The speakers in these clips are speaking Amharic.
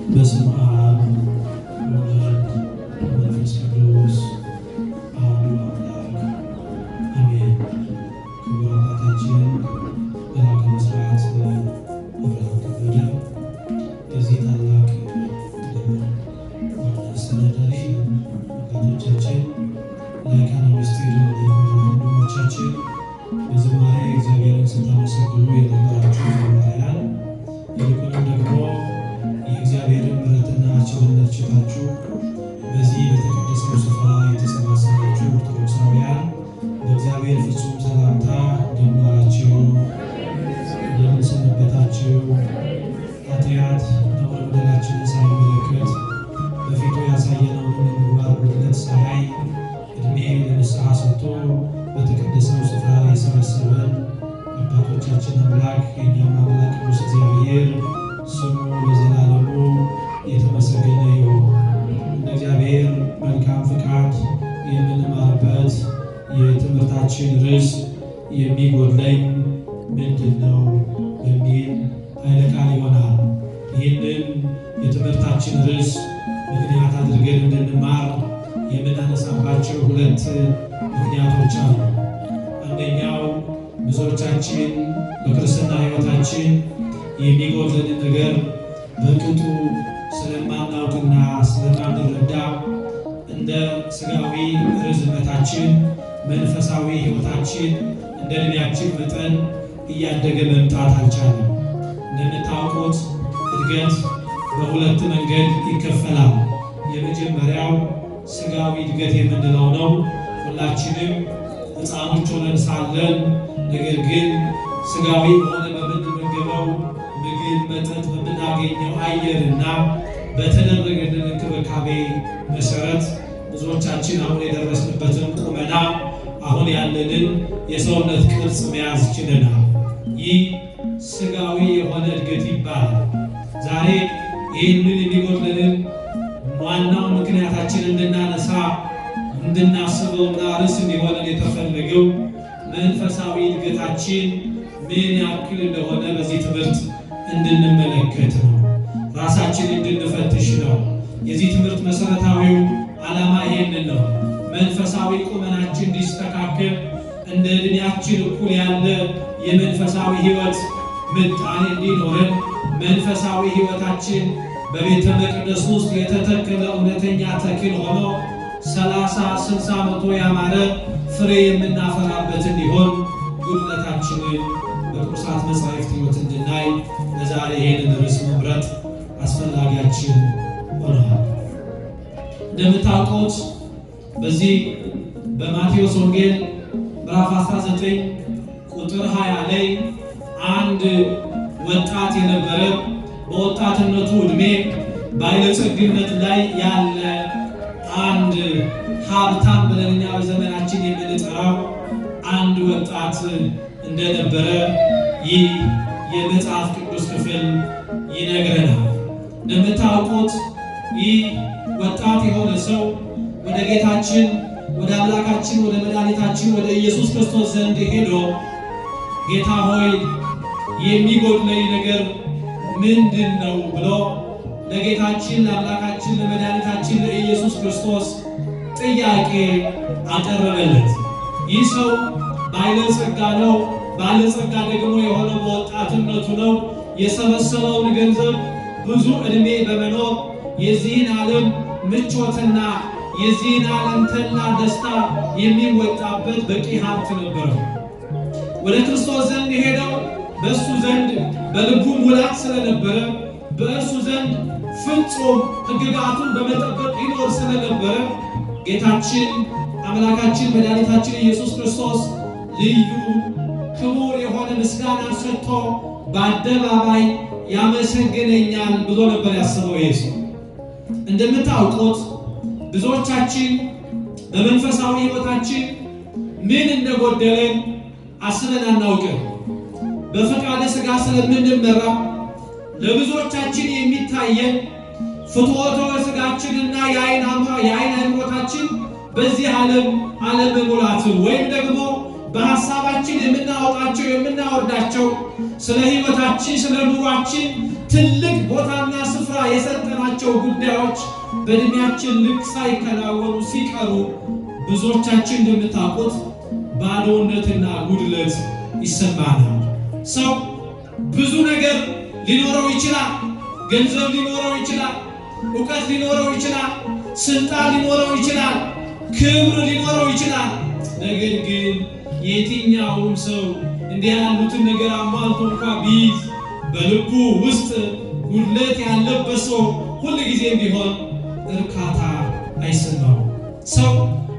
በስመ አብ ወወልድ ወመንፈስ ቅዱስ አሐዱ አምላክ አሜን። ክቡር አባታችን መልአከ ምሥራቅ አብርሃም ከበደ የዚህ ታላቅ ደብር ዋና አስተዳዳሪ፣ አባቶቻችን፣ ሊቃነ ምስጢር ወንድሞቻችን፣ በዝማሬ እግዚአብሔርን ስታመሰግኑ የነበራችሁ ዘማሪያን፣ ይልቁንም ደግሞ የእግዚአብሔርን ምሕረትና ቸርነት ችላችሁ በዚህ በተቀደሰው ስፍራ የተሰባሰባችሁ ኦርቶዶክሳውያን በእግዚአብሔር ፍጹም ሰላምታ እንደምን ዋላችሁ? እንደምን ሰነበታችሁ? ኃጢአት ነውር በደላችንን ሳይመለከት በፊቱ ያሳየነውን የምግባር ጉድለት ሳያይ ዕድሜ ለንስሐ ሰጥቶ በተቀደሰው ስፍራ የሰበሰበን አባቶቻችን አምላክ የእኛም አምላክ ቅዱስ እግዚአብሔር ስሙ ለዘላለሙ የተመሰገነ ይሁን። እንደ እግዚአብሔር መልካም ፍቃድ የምንማርበት የትምህርታችን ርዕስ የሚጎድለኝ ምንድን ነው በሚል ኃይለ ቃል ይሆናል። ይህንን የትምህርታችን ርዕስ ምክንያት አድርገን እንድንማር የምናነሳባቸው ሁለት ምክንያቶች አሉ። አንደኛው ብዙዎቻችን በክርስትና ሕይወታችን የሚጎድለንን ነገር በቅጡ ስለማናውቅና ስለማንረዳ እንደ ስጋዊ ርዝመታችን መንፈሳዊ ሕይወታችን እንደ ዕድሜያችን መጠን እያደገ መምጣት አልቻለም። እንደምታውቁት እድገት በሁለት መንገድ ይከፈላል። የመጀመሪያው ስጋዊ እድገት የምንለው ነው። ሁላችንም ሕፃኖች ሆነን ሳለን ነገር ግን ስጋዊ በሆነ በምንመገበው ምግብ፣ መጠጥ፣ በምናገኘው አየርና በተደረገልን እንክብካቤ መሰረት ብዙዎቻችን አሁን የደረስንበትን ቁመና አሁን ያለንን የሰውነት ቅርጽ መያዝ ችለናል። ይህ ስጋዊ የሆነ እድገት ይባላል። ዛሬ ይህንን የሚጎድለንን ዋናው ምክንያታችን እንድናነሳ እንድናስበውና ርዕስ እንዲሆነን የተፈለገው መንፈሳዊ እድገታችን ምን ያክል እንደሆነ በዚህ ትምህርት እንድንመለከት ነው። ራሳችን እንድንፈትሽ ነው። የዚህ ትምህርት መሰረታዊው ዓላማ ይሄንን ነው። መንፈሳዊ ቁመናችን እንዲስተካከል፣ እንደ ዕድሜያችን እኩል ያለ የመንፈሳዊ ሕይወት ምጣኔ እንዲኖረን፣ መንፈሳዊ ሕይወታችን በቤተ መቅደስ ውስጥ የተተከለ እውነተኛ ተክል ሆኖ 30-60 መቶ ያማረ ፍሬ የምናፈራበት እንዲሆን ጉድለታችንን በቅዱሳት መጻሕፍት ሕይወት እንድናይ ለዛሬ ይሄንን ርዕስ መምረጥ አስፈላጊያችን ሆኗል። እንደምታውቁት በዚህ በማቴዎስ ወንጌል ምዕራፍ 19 ቁጥር 20 ላይ አንድ ወጣት የነበረ በወጣትነቱ ዕድሜ ባለጸግነት ላይ ያለ አንድ ሀብታም ብለን እኛ በዘመናችን የምንጠራው አንድ ወጣት እንደነበረ ይህ የመጽሐፍ ቅዱስ ክፍል ይነግረናል። እንደምታውቁት ይህ ወጣት የሆነ ሰው ወደ ጌታችን ወደ አምላካችን ወደ መድኃኒታችን ወደ ኢየሱስ ክርስቶስ ዘንድ ሄዶ ጌታ ሆይ የሚጎድለኝ ነገር ምንድን ነው ብሎ ለጌታችን ለአምላካችን ለመድኃኒታችን ለኢየሱስ ክርስቶስ ጥያቄ አቀረበለት። ይህ ሰው ባለጸጋ ነው። ባለጸጋ ደግሞ የሆነ በወጣትነቱ ነው። የሰበሰበውን ገንዘብ ብዙ ዕድሜ በመኖር የዚህን ዓለም ምቾትና የዚህን ዓለም ተድላ ደስታ የሚወጣበት በቂ ሀብት ነበረው። ወደ ክርስቶስ ዘንድ ሄደው በእሱ ዘንድ በልቡ ሙላት ስለነበረ በእርሱ ዘንድ ፍጹም ሕግጋቱን በመጠበቅ ይኖር ስለነበረ ጌታችን አምላካችን መድኃኒታችን ኢየሱስ ክርስቶስ ልዩ ክቡር የሆነ ምስጋና ሰጥቶ በአደባባይ ያመሰግነኛል ብሎ ነበር ያስበው። ኢየሱስ እንደምታውቁት ብዙዎቻችን በመንፈሳዊ ሕይወታችን ምን እንደጎደለን አስበን አናውቅም። በፈቃደ ሥጋ ስለምንመራ ለብዙዎቻችን የሚታየን ፍትወተ ሥጋችንና የዓይን አምሮታችን በዚህ ዓለም አለመሙላትን ወይም ደግሞ በሐሳባችን የምናወጣቸው የምናወርዳቸው ስለ ሕይወታችን ስለ ኑሯችን ትልቅ ቦታና ስፍራ የሰጠን ያሰብናቸው ጉዳዮች በእድሜያችን ልክ ሳይከናወኑ ሲቀሩ ብዙዎቻችን እንደምታውቁት ባዶነትና ጉድለት ይሰማናል። ሰው ብዙ ነገር ሊኖረው ይችላል። ገንዘብ ሊኖረው ይችላል፣ እውቀት ሊኖረው ይችላል፣ ስልጣን ሊኖረው ይችላል፣ ክብር ሊኖረው ይችላል። ነገር ግን የትኛውም ሰው እንዲህ ያሉትን ነገር አሟልቶ እንኳ ቢይዝ በልቡ ውስጥ ጉድለት ያለበት ሰው ሁል ጊዜ ቢሆን እርካታ አይሰማውም። ሰው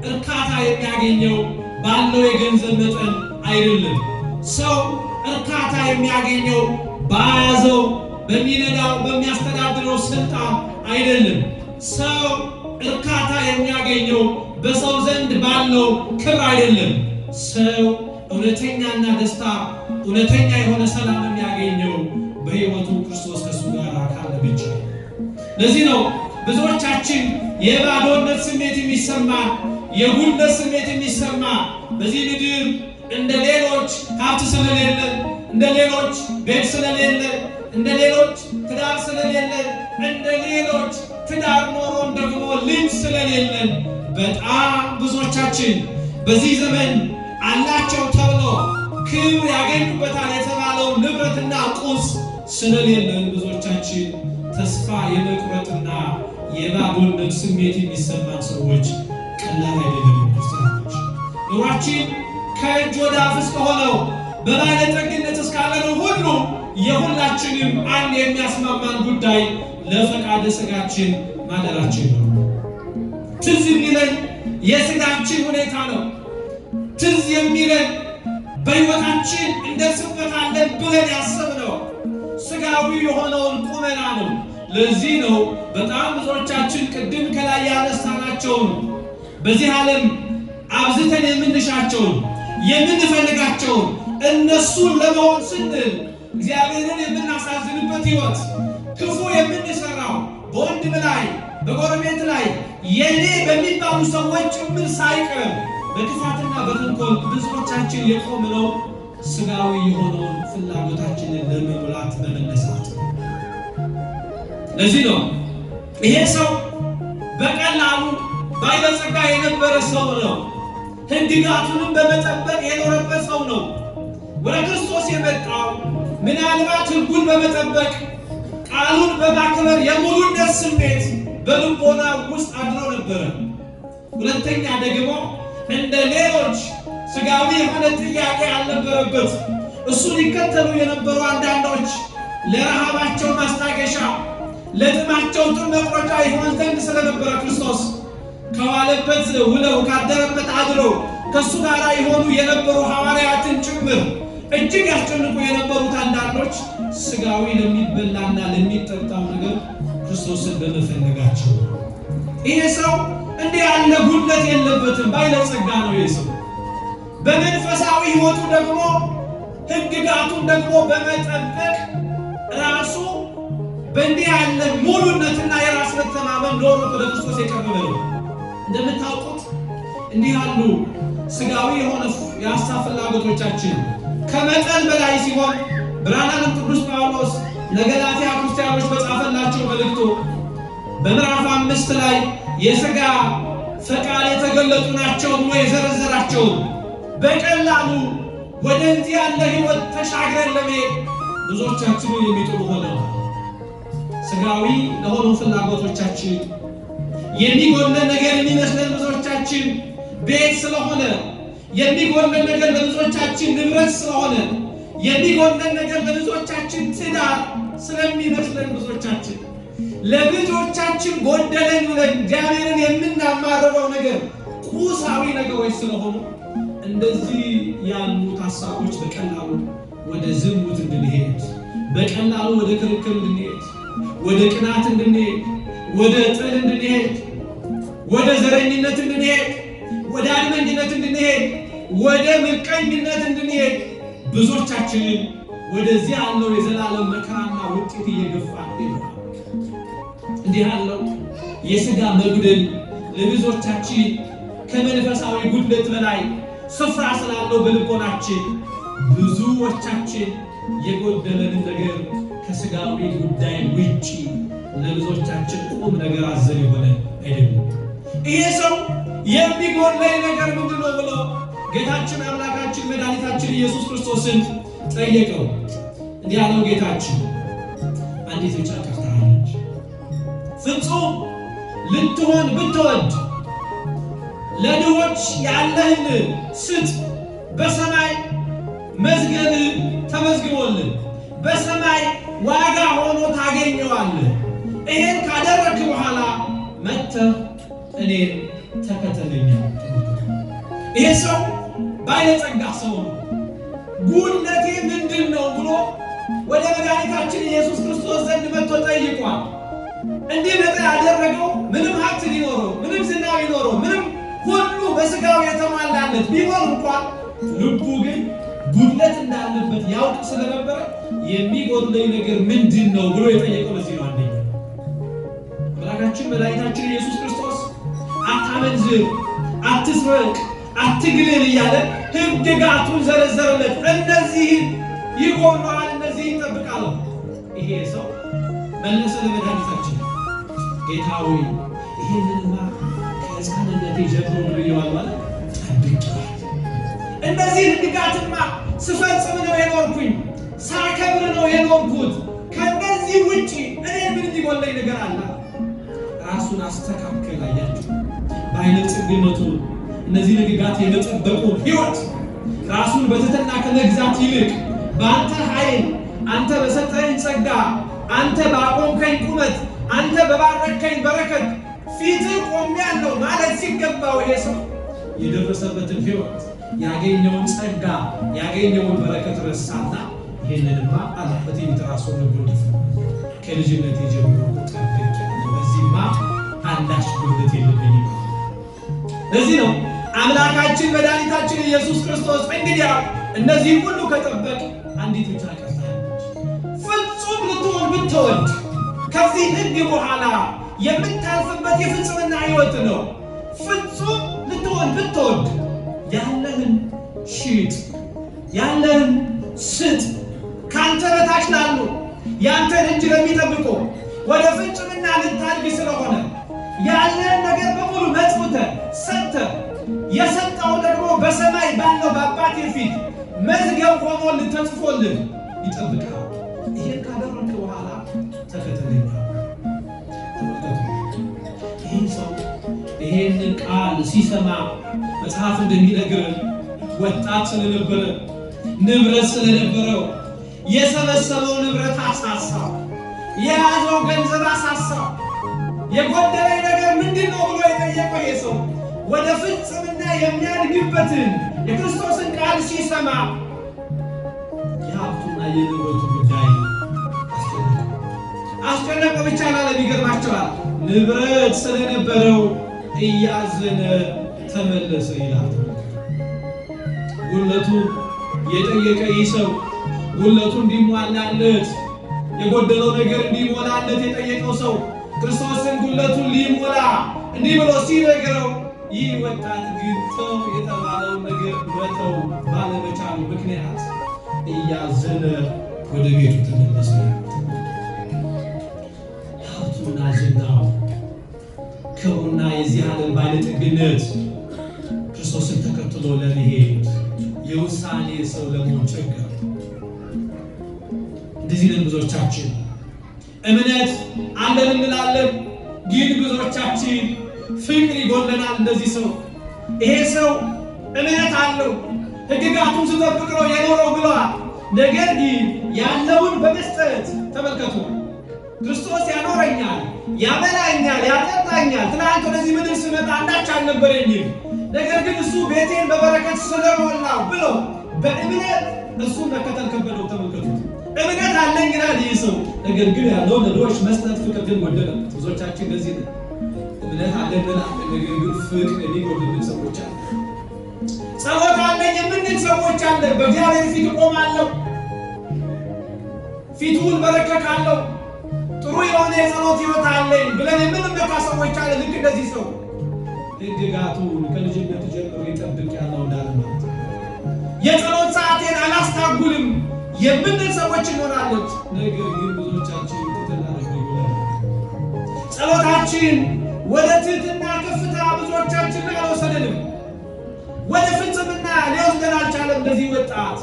እርካታ የሚያገኘው ባለው የገንዘብ መጠን አይደለም። ሰው እርካታ የሚያገኘው በያዘው በሚነዳው በሚያስተዳድረው ስልጣን አይደለም። ሰው እርካታ የሚያገኘው በሰው ዘንድ ባለው ክብር አይደለም። ሰው እውነተኛና ደስታ እውነተኛ የሆነ ሰላም የሚያገኘው በሕይወቱ ክርስቶስ ከእሱ ጋር ካለ ብቻ። ለዚህ ነው ብዙዎቻችን የባዶነት ስሜት የሚሰማ የጉድለት ስሜት የሚሰማ በዚህ ምድር እንደ ሌሎች ሀብት ስለሌለን፣ እንደ ሌሎች ቤት ስለሌለን፣ እንደ ሌሎች ትዳር ስለሌለን፣ እንደ ሌሎች ትዳር ኖሮን ደግሞ ልጅ ስለሌለን በጣም ብዙዎቻችን በዚህ ዘመን አላቸው ተብሎ ክብር ያገኙበታል የተባለው ንብረትና ቁስ ስለሌለን ብዙዎቻችን ተስፋ የመቁረጥና የባዶነት ስሜት የሚሰማን ሰዎች ቀላል አይደለም። ክርስቲያኖች ኑሯችን ከእጅ ወደ አፍ እስከሆነው በባለጠግነት እስካለነው ሁሉ የሁላችንም አንድ የሚያስማማን ጉዳይ ለፈቃደ ሥጋችን ማደራችን ነው። ትዝ የሚለን የሥጋችን ሁኔታ ነው። ትዝ የሚለን በሕይወታችን እንደርስበታለን ብለን ያሰብነው ሥጋዊ የሆነውን ቁመና ነው። ለዚህ ነው በጣም ብዙዎቻችን ቅድም ከላይ ያነሳናቸውን በዚህ ዓለም አብዝተን የምንሻቸውን የምንፈልጋቸውን እነሱን ለመሆን ስንል እግዚአብሔርን የምናሳዝንበት ሕይወት ክፉ የምንሰራው በወንድም ላይ በጎረቤት ላይ የኔ በሚባሉ ሰዎች ጭምር ሳይቀር በክፋትና በተንኮል ብዙዎቻችን የቆምነው ሥጋዊ የሆነውን ፍላጎታችንን ለመሙላት በመነሳት። ለዚህ ነው ይሄ ሰው በቀላሉ ባለጸጋ የነበረ ሰው ነው። ሕግጋቱንም በመጠበቅ የኖረበት ሰው ነው። ወደ ክርስቶስ የመጣው ምናልባት ሕጉን በመጠበቅ ቃሉን በማክበር የሙሉነት ስሜት በልቦና ውስጥ አድሮ ነበረ። ሁለተኛ ደግሞ እንደ ሌሎች ሥጋዊ የሆነ ጥያቄ አልነበረበት። እሱን ይከተሉ የነበሩ አንዳንዶች ለረሃባቸው ማስታገሻ ለጥማቸው ጥም መቁረጫ ይሆን ዘንድ ስለነበረ ክርስቶስ ከዋለበት ውለው ካደረበት አድረው ከእሱ ጋር የሆኑ የነበሩ ሐዋርያትን ጭምር እጅግ ያስጨንቁ የነበሩት አንዳንዶች ሥጋዊ ለሚበላና ለሚጠጣው ነገር ክርስቶስን በመፈለጋቸው። ይሄ ሰው እንዲህ ያለ ጉድለት የለበትም፣ ባለጸጋ ነው። ይሄ ሰው በመንፈሳዊ ሕይወቱ ደግሞ ሕግጋቱን ደግሞ በመጠበቅ ራሱ በእንዲህ ያለ ሙሉነትና የራስ መተማመን ኖሮት ወደ ክርስቶስ የቀረበ ነው። እንደምታውቁት እንዲህ ያሉ ሥጋዊ የሆነ የሐሳብ ፍላጎቶቻችን ከመጠን በላይ ሲሆን ብርሃነ ቅዱስ ጳውሎስ ለገላትያ ክርስቲያኖች በጻፈላቸው መልእክቱ በምዕራፍ 5 ላይ የሥጋ ፈቃድ የተገለጡ ናቸው ብሎ የዘረዘራቸውን በቀላሉ ወደዚህ ያለ ሕይወት ተሻግረን ለመሄድ ብዙዎቻችንን የሚጥሩ ሆነው ሥጋዊ ለሆኑ ፍላጎቶቻችን የሚጎለን ነገር የሚመስለን ብዙዎቻችን ቤት ስለሆነ፣ የሚጎለን ነገር ለብዙዎቻችን ንብረት ስለሆነ፣ የሚጎለን ነገር ለብዙዎቻችን ትዳር ስለሚመስለን ብዙዎቻችን ለብዙዎቻችን ጎደለን ብለን እግዚአብሔርን የምናማርረው ነገር ቁሳዊ ነገሮች ስለሆኑ እንደዚህ ያሉት ሐሳቦች በቀላሉ ወደ ዝሙት እንድንሄድ፣ በቀላሉ ወደ ክርክር እንድንሄድ፣ ወደ ቅናት እንድንሄድ፣ ወደ ጥል እንድንሄድ፣ ወደ ዘረኝነት እንድንሄድ፣ ወደ አድመኝነት እንድንሄድ፣ ወደ ምቀኝነት እንድንሄድ ብዙዎቻችንን ወደዚህ ያለው የዘላለም መከራና ውጤት እየገፋን ነው። እንዲህ ያለው የሥጋ መጉደል ለብዙዎቻችን ከመንፈሳዊ ጉድለት በላይ ስፍራ ስላለው በልቦናችን ብዙዎቻችን የጎደለንን ነገር ከሥጋዊ ጉዳይ ውጪ ለብዙዎቻችን ቁም ነገር አዘል የሆነ አይደለም። ይሄ ሰው የሚጎድለኝ ነገር ምንድነው ብሎ ጌታችን አምላካችን መድኃኒታችን ኢየሱስ ክርስቶስን ጠየቀው። እንዲህ ያለው ጌታችን አንዲት ብቻ ቀርታለች። ፍጹም ልትሆን ብትወድ ለድሆች ያለህን ስጥ፣ በሰማይ መዝገብ ተመዝግቦልን በሰማይ ዋጋ ሆኖ ታገኘዋለህ። ይሄን ካደረግክ በኋላ መጥተህ እኔን ተከተለኝ። ይሄ ሰው ባለጸጋ ሰው ነው። ጉድለቴ ምንድን ነው ብሎ ወደ መድኃኒታችን ኢየሱስ ክርስቶስ ዘንድ መጥቶ ጠይቋል። እንዲህ መጣ ያደረገው ምንም ሀብት ሊኖረው፣ ምንም ዝና ሊኖረው፣ ምንም ሁሉ በስጋው የተሟላለት ቢሆን እንኳን ልቡ ግን ጉድለት እንዳለበት ያውቅ ስለነበረ የሚጎድለኝ ነገር ምንድን ነው ብሎ የጠየቀው ለዚህ ነው። አንደኛ አምላካችን መድኃኒታችን ኢየሱስ ክርስቶስ አታመንዝር፣ አትስረቅ፣ አትግደል እያለ ሕግጋቱን ዘረዘረለት። እነዚህ ይጎድለዋል፣ እነዚህ ይጠብቃል። ይሄ ሰው መለሰ ለመድኃኒታችን፣ ጌታ ሆይ ይሄንንማ ከሕፃንነቴ ጀምሮ ብየዋል ማለት ጠብቄዋል። እነዚህ ሕግጋትማ ስፈጽም ነው የኖርኩኝ፣ ሳከብር ነው የኖርኩት። ከነዚህ ውጪ እኔ ምን ሊጎለኝ ነገር አለ? ራሱን አስተካከለ። አያችሁ፣ ባለጸግነቱ እነዚህ ሕግጋት የመጠበቁ ሕይወት ራሱን በትሕትና ከመግዛት ይልቅ በአንተ ኃይል፣ አንተ በሰጠኸኝ ጸጋ፣ አንተ ባቆምከኝ ቁመት፣ አንተ በባረከኝ በረከት ፊትህ ቆሜያለሁ ማለት ሲገባው ይሄ ሰው የደረሰበትን ሕይወት ያገኘውን ጸጋ ያገኘውን በረከት ረሳና ይሄንንማ አላፈት የሚተራሰው ንጉድ ከልጅነት ጀምሮ ጠብቄ በዚህማ አንዳች ጉድለት የለብኝም። ለዚህ ነው አምላካችን መድኃኒታችን ኢየሱስ ክርስቶስ እንግዲህ እነዚህ ሁሉ ከጠበቅ አንዲት ብቻ ቀርታለች። ፍጹም ልትሆን ብትወድ ከዚህ ሕግ በኋላ የምታልፍበት የፍጽምና ሕይወት ነው። ፍጹም ልትሆን ብትወድ ያለህን ሽጥ፣ ያለህን ስጥ። ካንተ በታች ላሉ ያንተን እጅ ለሚጠብቁ ወደ ፍጽምና ልታድግ ስለሆነ ያለህን ነገር በሙሉ መጽውተህ ሰጥተህ የሰጠው ደግሞ በሰማይ ባለው በአባቴ ፊት መዝገብ ሆኖልህ ተጽፎልህ ይጠብቃል። ይሄን ካደረግክ በኋላ ተከተለኝ። ይህን ሰው ይሄንን ቃል ሲሰማ መጽሐፍ እንደሚነግረን ወጣት ስለነበረ ንብረት ስለነበረው የሰበሰበው ንብረት አሳሳው፣ የያዘው ገንዘብ አሳሳው። የጎደለኝ ነገር ምንድን ነው ብሎ የጠየቀው ይሄ ሰው ወደ ፍጽምና የሚያድግበትን የክርስቶስን ቃል ሲሰማ የሀብቱና የንብረቱ ጉዳይ አስጨነቀው ብቻ ላለም ይገርማቸዋል። ንብረት ስለነበረው እያዘነ ተመለሰ ይላል። ጉድለቱ የጠየቀ ይህ ሰው ጉድለቱ እንዲሟላለት የጎደለው ነገር እንዲሞላለት የጠየቀው ሰው ክርስቶስን ጉድለቱን ሊሞላ እንዲህ ብሎ ሲነግረው ይህ ወጣት ግን ተው የተባለውን ነገር መተው ባለመቻሉ ምክንያት እያዘነ ወደ ቤቱ ተመለሰ። ሀብቱና ዝናው ክብሩና የዚህ ዓለም ባለጠግነት ክርስቶስን ተከትሎ ለመሄድ የውሳኔ ሰው ለመሆን ቸገረ። እንደዚህ ነን ብዙዎቻችን። እምነት አለን እንላለን፣ ግን ብዙዎቻችን ፍቅር ይጎለናል። እንደዚህ ሰው ይሄ ሰው እምነት አለው፣ ሕግጋቱን ስጠብቅ ነው የኖረው ብለዋል። ነገር ግን ያለውን በመስጠት ተመልከቱ። ክርስቶስ ያኖረኛል፣ ያበላኛል፣ ያጠጣኛል። ትናንት ወደዚህ ምድር ስመጣ አንዳች አልነበረኝም፣ ነገር ግን እሱ ቤቴን በበረከት ስለሞላው ብሎ በእምነት እሱን መከተል ከበደው። ተመልከቱ። እምነት አለኝ ይላል ይህ ሰው፣ ነገር ግን ያለው ለድሆች መስጠት ፍቅር ግን ጎደለበት። ብዙዎቻችን እንደዚህ ነው። እምነት አለን እንላለን፣ ነገር ግን ፍቅር የሚጎድልን ሰዎች አለ። ጸሎት አለኝ የምንል ሰዎች አለ። በእግዚአብሔር ፊት እቆማለሁ፣ ፊቱን በረከካለሁ፣ ጥሩ የሆነ የጸሎት ሕይወት አለኝ ብለን የምንመካ ሰዎች አለ። ልክ እንደዚህ ሰው ሕግጋቱን ከልጅነት ጀምሮ ይጠብቅ ያለው እንዳለ ማለት ነው። የጸሎት ሰዓቴን አላስታጉልም የምንል ሰዎች እንሆናለን። ነገር ግን ብዙዎቻችን ተተናነቀ ይሆናል። ጸሎታ አምላካችን ወደ ትሕትና ከፍታ ብዙዎቻችን አልወሰደንም። ወደ ፍጽምና ሊወስደን አልቻለም። እንደዚህ ወጣት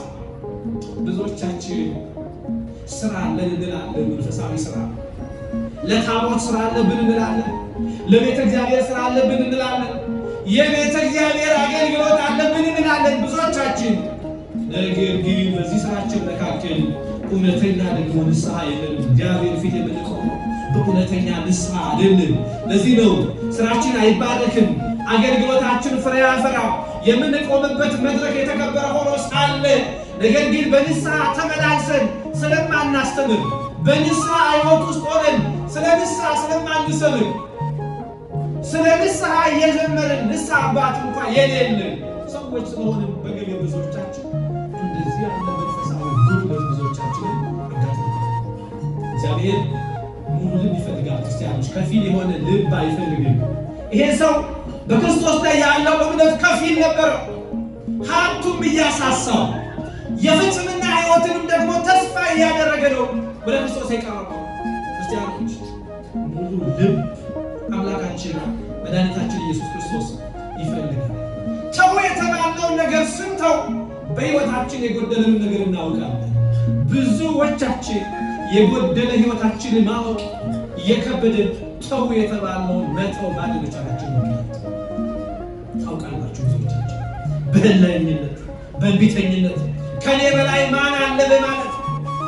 ብዙዎቻችን ስራ አለን እንላለን። መንፈሳዊ ስራ ለታቦት ስራ አለብን እንላለን። ለቤተ እግዚአብሔር ስራ አለብን እንላለን። የቤተ እግዚአብሔር አገልግሎት አለብን እንላለን ብዙዎቻችን። ነገር ግን በዚህ ስራችን መካከል እውነተኛ ደግሞ ንስሐ የለንም። እግዚአብሔር ፊት የምንቆመው በእውነተኛ ንስሐ አይደለም። ለዚህ ነው ስራችን አይባረክም፣ አገልግሎታችን ፍሬ አያፈራም። የምንቆምበት መድረክ የተከበረ ሆኖ ሳለ ነገር ግን በንስሐ ተመላልሰን ስለማናስተምር፣ በንስሐ ሕይወት ውስጥ ሆነን ስለ ንስሐ ስለማንሰብክ፣ ስለ ንስሐ እየዘመርን ንስሐ አባት እንኳን የሌለን ሰዎች ስለሆንን በገበያ ብዙዎቻችን እንደዚህ ያለ መንፈሳዊ ጉድለት ብዙዎቻችን አጋጥሞናል። እግዚአብሔር ሙሉ ልብ ይፈልጋል። ክርስቲያኖች ከፊል የሆነ ልብ አይፈልግም። ይሄ ሰው በክርስቶስ ላይ ያለው እምነት ከፊል ነበር። ሀብቱም እያሳሳው የፍጽምና ሕይወትንም ደግሞ ተስፋ እያደረገ ነው ወደ ክርስቶስ የቀረበው። ክርስቲያኖች ሙሉ ልብ አምላካችን መድኃኒታችን ኢየሱስ ክርስቶስ ይፈልጋል። ተው የተባለውን ነገር ስንተው በሕይወታችን የጎደለን ነገር እናውቃለን። ብዙዎቻችን የጎደለ ሕይወታችንን ማወቅ የከበደን ተው የተባለውን መተው ባለመቻላችን ምክንያት ታውቃላችሁ። ብዙዎቻችን በእልህኝነት፣ በእንቢተኝነት ከኔ በላይ ማን አለ በማለት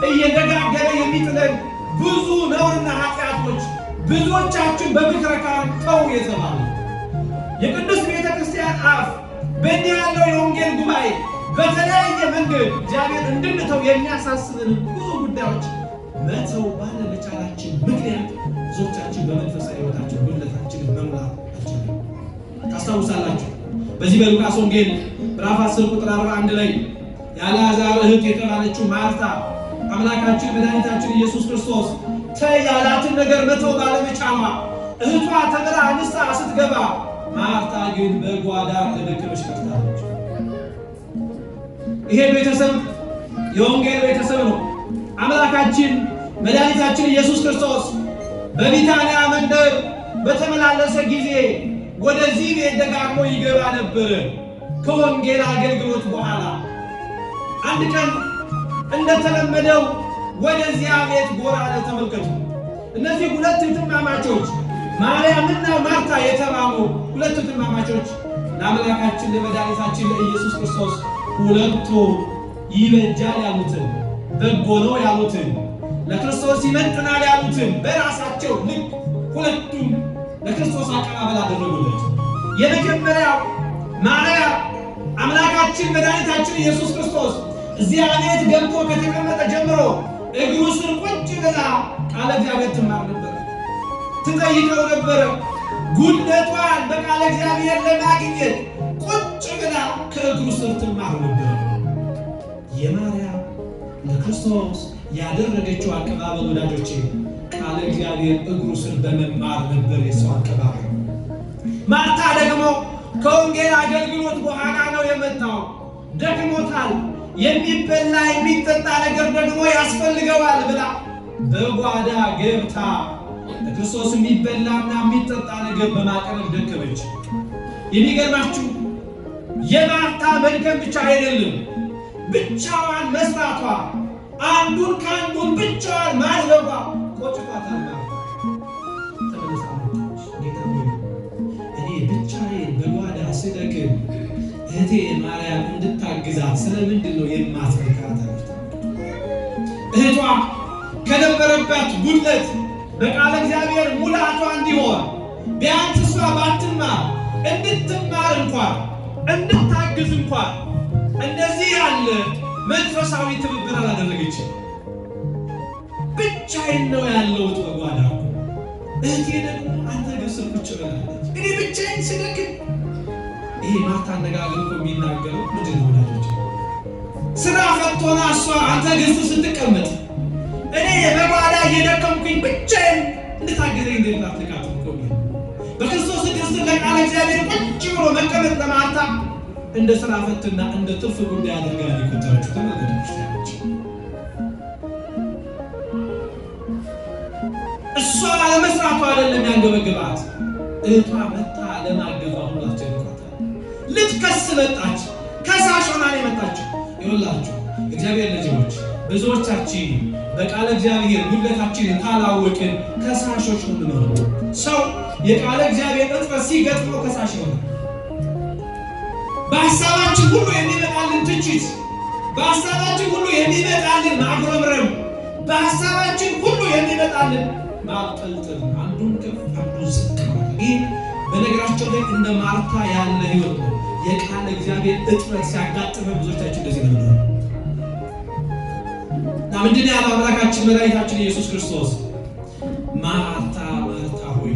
እየደጋገረ የሚጥለን ብዙ ነውርና ኃጢአቶች ብዙዎቻችን በምክረ ካህን ተው የተባለ የቅዱስ ቤተ ክርስቲያን አፍ በእንዲህ ያለው የወንጌል ጉባኤ በተለያየ መንገድ እግዚአብሔር እንድንተው የሚያሳስብን ብዙ ጉዳዮች መተው ባለመቻላችን ምክንያት ብዙዎቻችን በመንፈሳዊ ሕይወታችን ጉድለታችንን መሙላት አልቻልንም። ታስታውሳላችሁ በዚህ በሉቃስ ወንጌል ምዕራፍ 10 ቁጥር 41 ላይ የአልዓዛር እህት የተባለችው ማርታ አምላካችን መድኃኒታችን ኢየሱስ ክርስቶስ ተይ ያላትን ነገር መተው ባለመቻሏ እህቷ ተምራ ንስሐ ስትገባ ማርታ ግን በጓዳ ተደክመሽ ቀርታለች። ይሄ ቤተሰብ የወንጌል ቤተሰብ ነው። አምላካችን መድኃኒታችን ኢየሱስ ክርስቶስ በቢታንያ መንደር በተመላለሰ ጊዜ ወደዚህ ቤት ደጋግሞ ይገባ ነበር። ከወንጌል አገልግሎት በኋላ አንድ ቀን እንደተለመደው ወደዚያ ቤት ጎራ አለ። ተመልከቱ። እነዚህ ሁለት እህትማማቾች ማርያምና ማርታ የተባሉ ሁለት እህትማማቾች ለአምላካችን ለመድኃኒታችን ለኢየሱስ ክርስቶስ ሁለቱ ይበጃል ያሉትን፣ በጎ ነው ያሉትን፣ ለክርስቶስ ይመጥናል ያሉትን በራሳቸው ልክ ሁለቱም ለክርስቶስ አቀባበል አደረጉለት። የመጀመሪያው ማርያም አምላካችን መድኃኒታችን ኢየሱስ ክርስቶስ እዚያ ቤት ገብቶ ከተቀመጠ ጀምሮ እግሩ ስር ቁጭ ብላ ቃለ እግዚአብሔር ትማር ነበር፣ ትጠይቀው ነበር። ጉድለቷን በቃለ እግዚአብሔር ለማግኘት ቁጭ ብላ ከእግሩ ስር ትማር ነበር። የማርያም ለክርስቶስ ያደረገችው አቀባበል ወዳጆቼ ቃለ እግዚአብሔር እግሩ ስር በመማር ነበር የሰው አቀባበል። ማርታ ደግሞ ከወንጌል አገልግሎት በኋላ ነው የመጣው። ደክሞታል፣ የሚበላ የሚጠጣ ነገር ደግሞ ያስፈልገዋል ብላ በጓዳ ገብታ ለክርስቶስ የሚበላና የሚጠጣ ነገር በማቅረብ ደከመች። የሚገርማችሁ የማርታ መድከም ብቻ አይደለም፣ ብቻዋን መስራቷ፣ አንዱን ከአንዱን ብቻዋን ማድረጓ ቆጭቷታል። ተመልሳ መጣች። ጌታ ሆይ እኔ ብቻዬን በጓዳ ስደክም እህቴ ማርያም እንድታግዛት ስለምንድን ነው የማትልካት? እህቷ ከነበረባት ጉድለት በቃለ እግዚአብሔር ሙላቷ እንዲሆን ቢያንስ እሷ ባትማር እንድትማር እንኳን እንድታግዝ እንኳን እንደዚህ ያለ መንፈሳዊ ትብብር አላደረገችም። ብቻዬን ነው ያለሁት በጓዳ። እህቴ ደግሞ አንተ ግን ስር ቁጭ ብላለች፣ እኔ ብቻዬን ስደክም። ይሄ ማርታ አነጋገር እኮ የሚናገረው ምንድን ነው ወዳጆች? ስራ ፈቶና እሷ አንተ ግን ስትቀመጥ እኔ በጓዳ እየደከምኩኝ ብቻዬን እንድታግዘኝ እንደማትልካት እኮ ነው። በክርስቶስ ክርስቶስ ለቃለ እግዚአብሔር ቁጭ ብሎ መቀመጥ ለማርታ እንደ ስራ ፈትና እንደ ትርፍ ጉዳይ አድርጋ ሊቆጠረችው ተመልከቱ። እሷ አለመስራቷ አይደለም ያንገበግባት፣ እህቷ መታ ለማገዟ ሁሉ አስጨንቋታል። ልትከስ መጣች፣ ከሳሽ ሆና ነው የመጣችው። ይኸውላችሁ እግዚአብሔር ልጆች ብዙዎቻችን በቃለ እግዚአብሔር ጉድለታችንን ካላወቅን ከሳሾች ነው የምንሆነው። ሰው የቃለ እግዚአብሔር እጥረት ሲገጥመው ከሳሽ ይሆናል። በሀሳባችን ሁሉ የሚመጣልን ትችት፣ በሀሳባችን ሁሉ የሚመጣልን ማጉረምረም፣ በሀሳባችን ሁሉ የሚመጣልን ማጠልጠል፣ አንዱን ከፍ አንዱን ዝቅ ማለት ይህ በነገራቸው ላይ እንደ ማርታ ያለ ህይወት ነው። የቃለ እግዚአብሔር እጥረት ሲያጋጥመ ብዙዎቻችን እንደዚህ ነው። እና ምንድን ነው ያለው አምላካችን መድኃኒታችን ኢየሱስ ክርስቶስ? ማርታ ማርታ ሆይ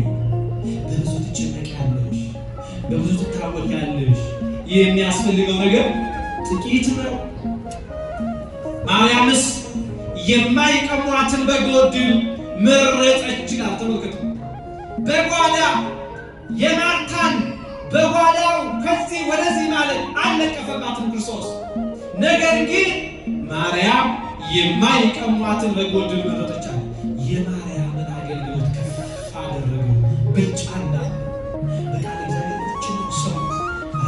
በብዙ ትጨነቂያለሽ፣ በብዙ ትታወቂያለሽ፣ የሚያስፈልገው ነገር ጥቂት ነው። ማርያምስ የማይቀሟትን በጎ ዕድል መረጠች ይላል። ተመልከቱ፣ በጓዳ የማርታን በጓዳው ከዚህ ወደዚህ ማለት አልነቀፈባትም ክርስቶስ። ነገር ግን ማርያም የማይቀሟትን በጎ ዕድል መረጠች። የማርያምን አገልግሎት ከፍ አደረገው። ብልጫና በቃለ እግዚአብሔር ሰው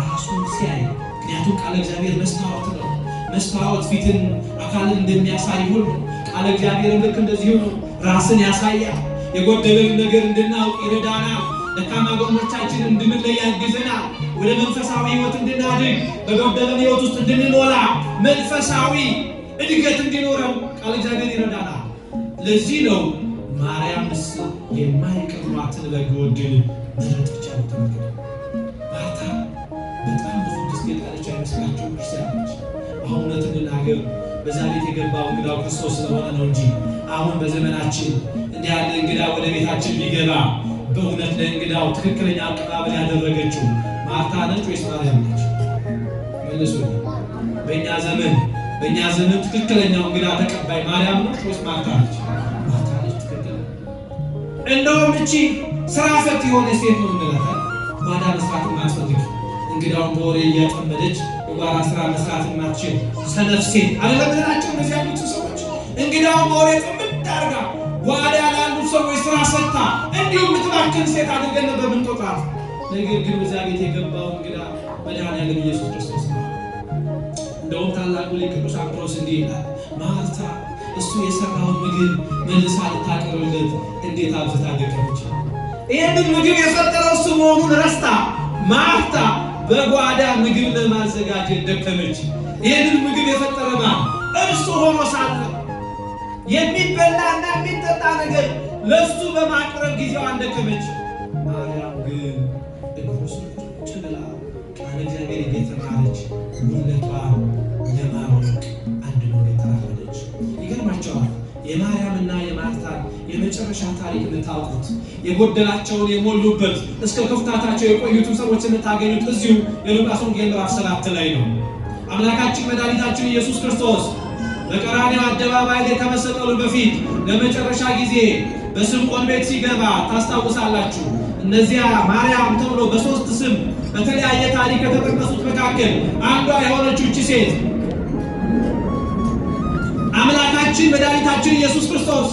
ራሱን ሲያይ፣ ምክንያቱም ቃለ እግዚአብሔር መስታወት ነው። መስታወት ፊትን አካልን እንደሚያሳይ ሁሉ ቃለ እግዚአብሔር ልክ እንደዚሁ ነው። ራስን ያሳያል። የጎደለን ነገር እንድናውቅ ይረዳናል። ደካማ ጎኖቻችን እንድንለይ ያግዘናል። ወደ መንፈሳዊ ህይወት እንድናድግ፣ በጎደለን ህይወት ውስጥ እንድንሞላ፣ መንፈሳዊ እድገት እንዲኖረን ቃለ እግዚአብሔር ይረዳናል። ለዚህ ነው ማርያምስ የማይቀሟትን በጎ ዕድል መረጠች። ማርታ በጣም ብዙ ድስት የጣለች አይመስላችሁም ክርስቲያኖች? አሁን እውነት እንናገር፣ በዛ ቤት የገባው እንግዳው ክርስቶስ ስለሆነ ነው እንጂ አሁን በዘመናችን እንዲህ ያለ እንግዳ ወደ ቤታችን ቢገባ በእውነት ለእንግዳው ትክክለኛ አቀባበል ያደረገችው ማርታ ነች ወይስ ማርያም ነች? መልሱ። በእኛ ዘመን ትክክለኛው እንግዳ ተቀባይ ማርያም ነች ወይስ ማርታ ነች? ማርታ ነች። ትክክል። እንደውም እቺ ስራ ፈት የሆነ ሴት ነው እንላታለን። ጓዳ መስራት የማትፈልግ እንግዳውን በወሬ እያጠመደች የጓዳ ስራ መስራት የማትችል ሰነፍ ሴት አይደለም ብለናቸው እነዚህ ያሉት ሰዎች እንግዳውን በወሬ ጥምድ አድርጋ ጓዳ ላሉ ሰዎች ስራ ሰጥታ እንዲሁም የምትባክን ሴት አድርገን ነበር ብንቆጥራት። ነገር ግን በዛ ቤት የገባው እንግዳ መድኃኒዓለም ኢየሱስ ክርስቶስ ነው። እንደውም ታላቁ ሊቅ ቅዱስ አምብሮስ እንዲህ ይላል፣ ማርታ እሱ የሰራውን ምግብ መልሳ ልታቀርብለት እንዴት አብዝታ ደከመች። ይህንን ምግብ የፈጠረው እሱ መሆኑን ረስታ ማርታ በጓዳ ምግብ ለማዘጋጀት ደከመች። ይህንን ምግብ የፈጠረ ማን? እርሱ ሆኖ ሳለ የሚበላና የሚጠጣ ነገር ለእሱ በማቅረብ ጊዜዋን ደከመች። ማርያም ግን እግሩ ስር ቁጭ ብላ ቃለ እግዚአብሔር እየተማረች ጉድለቷን ለማወቅ አንድ ነገር ተራመደች። ይገርማቸዋል። የማርያምና የማርታን የመጨረሻ ታሪክ የምታውቁት የጎደላቸውን የሞሉበት እስከ ክፍታታቸው የቆዩትን ሰዎች የምታገኙት እዚሁ የሉቃስ ወንጌል ምዕራፍ 7 ላይ ነው። አምላካችን መድኃኒታችን ኢየሱስ ክርስቶስ በቀራንዮ አደባባይ ላይ ከመሰቀሉ በፊት ለመጨረሻ ጊዜ በስምዖን ቤት ሲገባ ታስታውሳላችሁ። እነዚያ ማርያም ተብሎ በሶስት ስም በተለያየ ታሪክ ከተጠቀሱት መካከል አንዷ የሆነችው እቺ ሴት አምላካችን መድኃኒታችን ኢየሱስ ክርስቶስ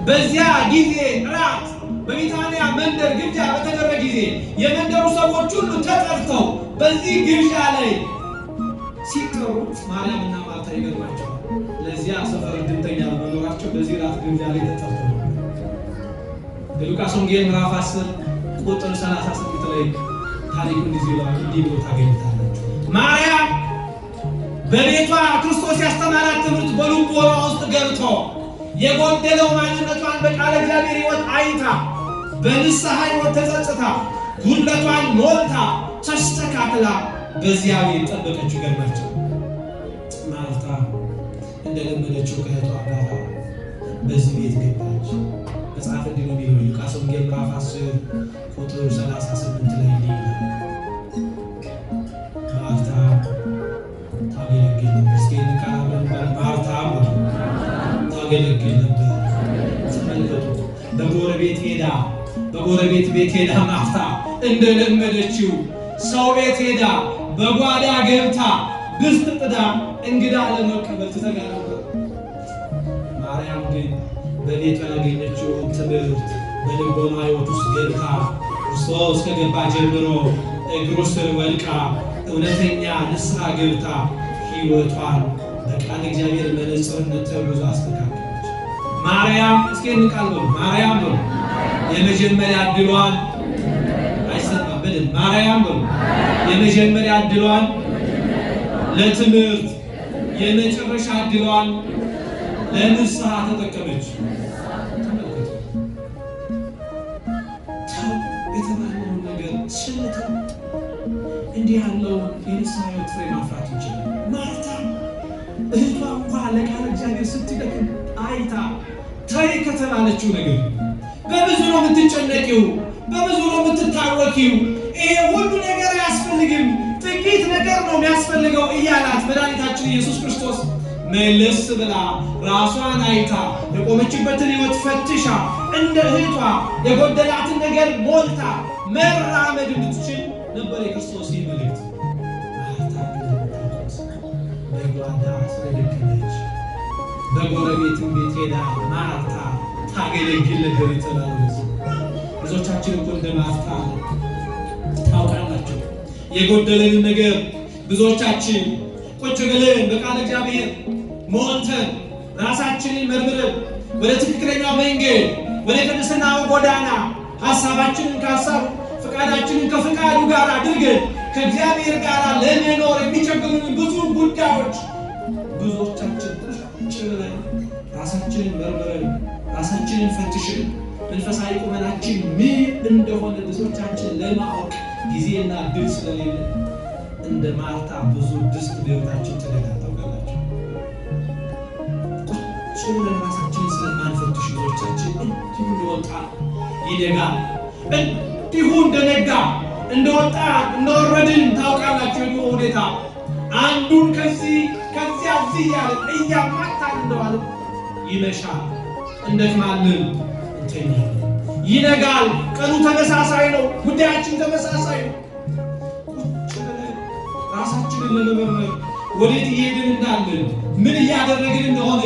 በዚያ ጊዜ እራት በቢታንያ መንደር ግብዣ በተደረገ ጊዜ የመንደሩ ሰዎች ሁሉ ተጠርተው በዚህ ግብዣ ላይ ሲጠሩ ማርያምና ማርታ ይገርማቸዋል። ለዚያ ሰፈር ድምተኛ በመኖራቸው በዚህ ራት ግብዣ ላይ ተጠርተው በሉቃስ ወንጌል ምዕራፍ 10 ቁጥር 38 ላይ ታሪኩ እንዲህ ብሎ ታገኙታላችሁ። ማርያም በቤቷ ክርስቶስ ያስተማራት ትምህርት በልቦናዋ ውስጥ ገብቶ የጎደለው ማንነቷን በቃለ እግዚአብሔር ሕይወት አይታ በንስሐ ሕይወት ተጸጽታ ጉድለቷን ሞልታ ተስተካክላ በዚያ ቤት ጠበቀችው። ገርማቸው ማርታ እንደለመደችው ከእህቷ ጋር በዚህ ቤት ገባች። መጽሐፍ እንዲህ ነው የሚለው ሉቃስ ወንጌል ምዕራፍ 10 ቁጥር 38 ላይ እንዲህ ይላል፣ ማርታ ታገለግል ነበር። እስኪ ማርታ ታገለግል ነበር። ተመልከቱ፣ በጎረቤት ቤት ሄዳ ማርታ እንደለመደችው ሰው ቤት ሄዳ በጓዳ ገብታ ድስት ጥዳ እንግዳ ለመቀበል ትተጋ ነበር። ማርያም ግን በቤቷ ያገኘችው ትምህርት በልቦና ሕይወት ውስጥ ገብታ ክርስቶስ ከገባ ጀምሮ እግሩ ስር ወድቃ እውነተኛ ንስሐ ገብታ ሕይወቷን በቃል እግዚአብሔር መነጽርነት ተብሎ አስተካከለች። ማርያም እስኪ እንቃል በሉ ማርያም በሉ የመጀመሪያ ዕድሏን አይሰማም በደንብ ማርያም በሉ የመጀመሪያ ዕድሏን ለትምህርት የመጨረሻ ዕድሏን ለንስሐ ተጠቀመች። የተባለውን ነገር ስንተው እንዲህ ያለውን የንስሐ ሕይወት ፍሬ ማፍራት ይችላል። ማርታ እህቷ እንኳን ለቃል እግዚአብሔር ስትደክም አይታ ተይ ከተባለችው ነገር በብዙ ነው የምትጨነቂው፣ በብዙ ነው የምትታወቂው፣ ይሄ ሁሉ ነገር አያስፈልግም፣ ጥቂት ነገር ነው የሚያስፈልገው እያላት መድኃኒታችን ኢየሱስ ክርስቶስ መለስ ብላ ራሷን አይታ የቆመችበትን ሕይወት ፈትሻ እንደ እህቷ የጎደላትን ነገር ሞልታ መራመድ እንድትችል ነበር የክርስቶስ መልእክት። ማርታ በጓዳ ስለደከመች በጎረቤትም ቤት ሄዳ ማርታ ታገለግል ነበር የተባለው። ብዙዎቻችን እኮ እንደ ማርታ ታውቃላችሁ። የጎደለንን ነገር ብዙዎቻችን ቁጭ ብለን በቃል እግዚአብሔር ሞልተን ራሳችንን መርምረን ወደ ትክክለኛው መንገድ ወደ ቅድስናው ጎዳና ሐሳባችንን ከሐሳቡ ፍቃዳችንን ከፍቃዱ ጋር አድርገን ከእግዚአብሔር ጋር ለመኖር የሚቸግሩን ብዙ ጉዳዮች ብዙዎቻችን ቁጭ ብለን ራሳችንን መርምረን ራሳችንን ፈትሽን መንፈሳዊ ቁመናችን ምን እንደሆነ ብዙዎቻችን ለማወቅ ጊዜና ዕድል ስለሌለ እንደ ማርታ ብዙ ድስት በሕይወታችን ጥለናል። ታውቃላችሁ። ቁጭ ብለን ራሳችንን ስለማንፈትሽ ብዙዎቻችን እንዲሁ እንደወጣ ይነጋል፣ እንዲሁ እንደነጋ እንደወጣ እንደወረድን ታውቃላችሁ። የኑሮ ሁኔታ አንዱን ከዚያ እዚህ እያለን እያማታን እንደዋለ ይመሻል፣ እንደክማለን፣ እንተኛለን፣ ይነጋል። ቀኑ ተመሳሳይ ነው፣ ጉዳያችን ተመሳሳይ ነው። ራሳችንን ለመመርመር ወዴት እየሄድን እንዳለን ምን እያደረግን እንደሆነ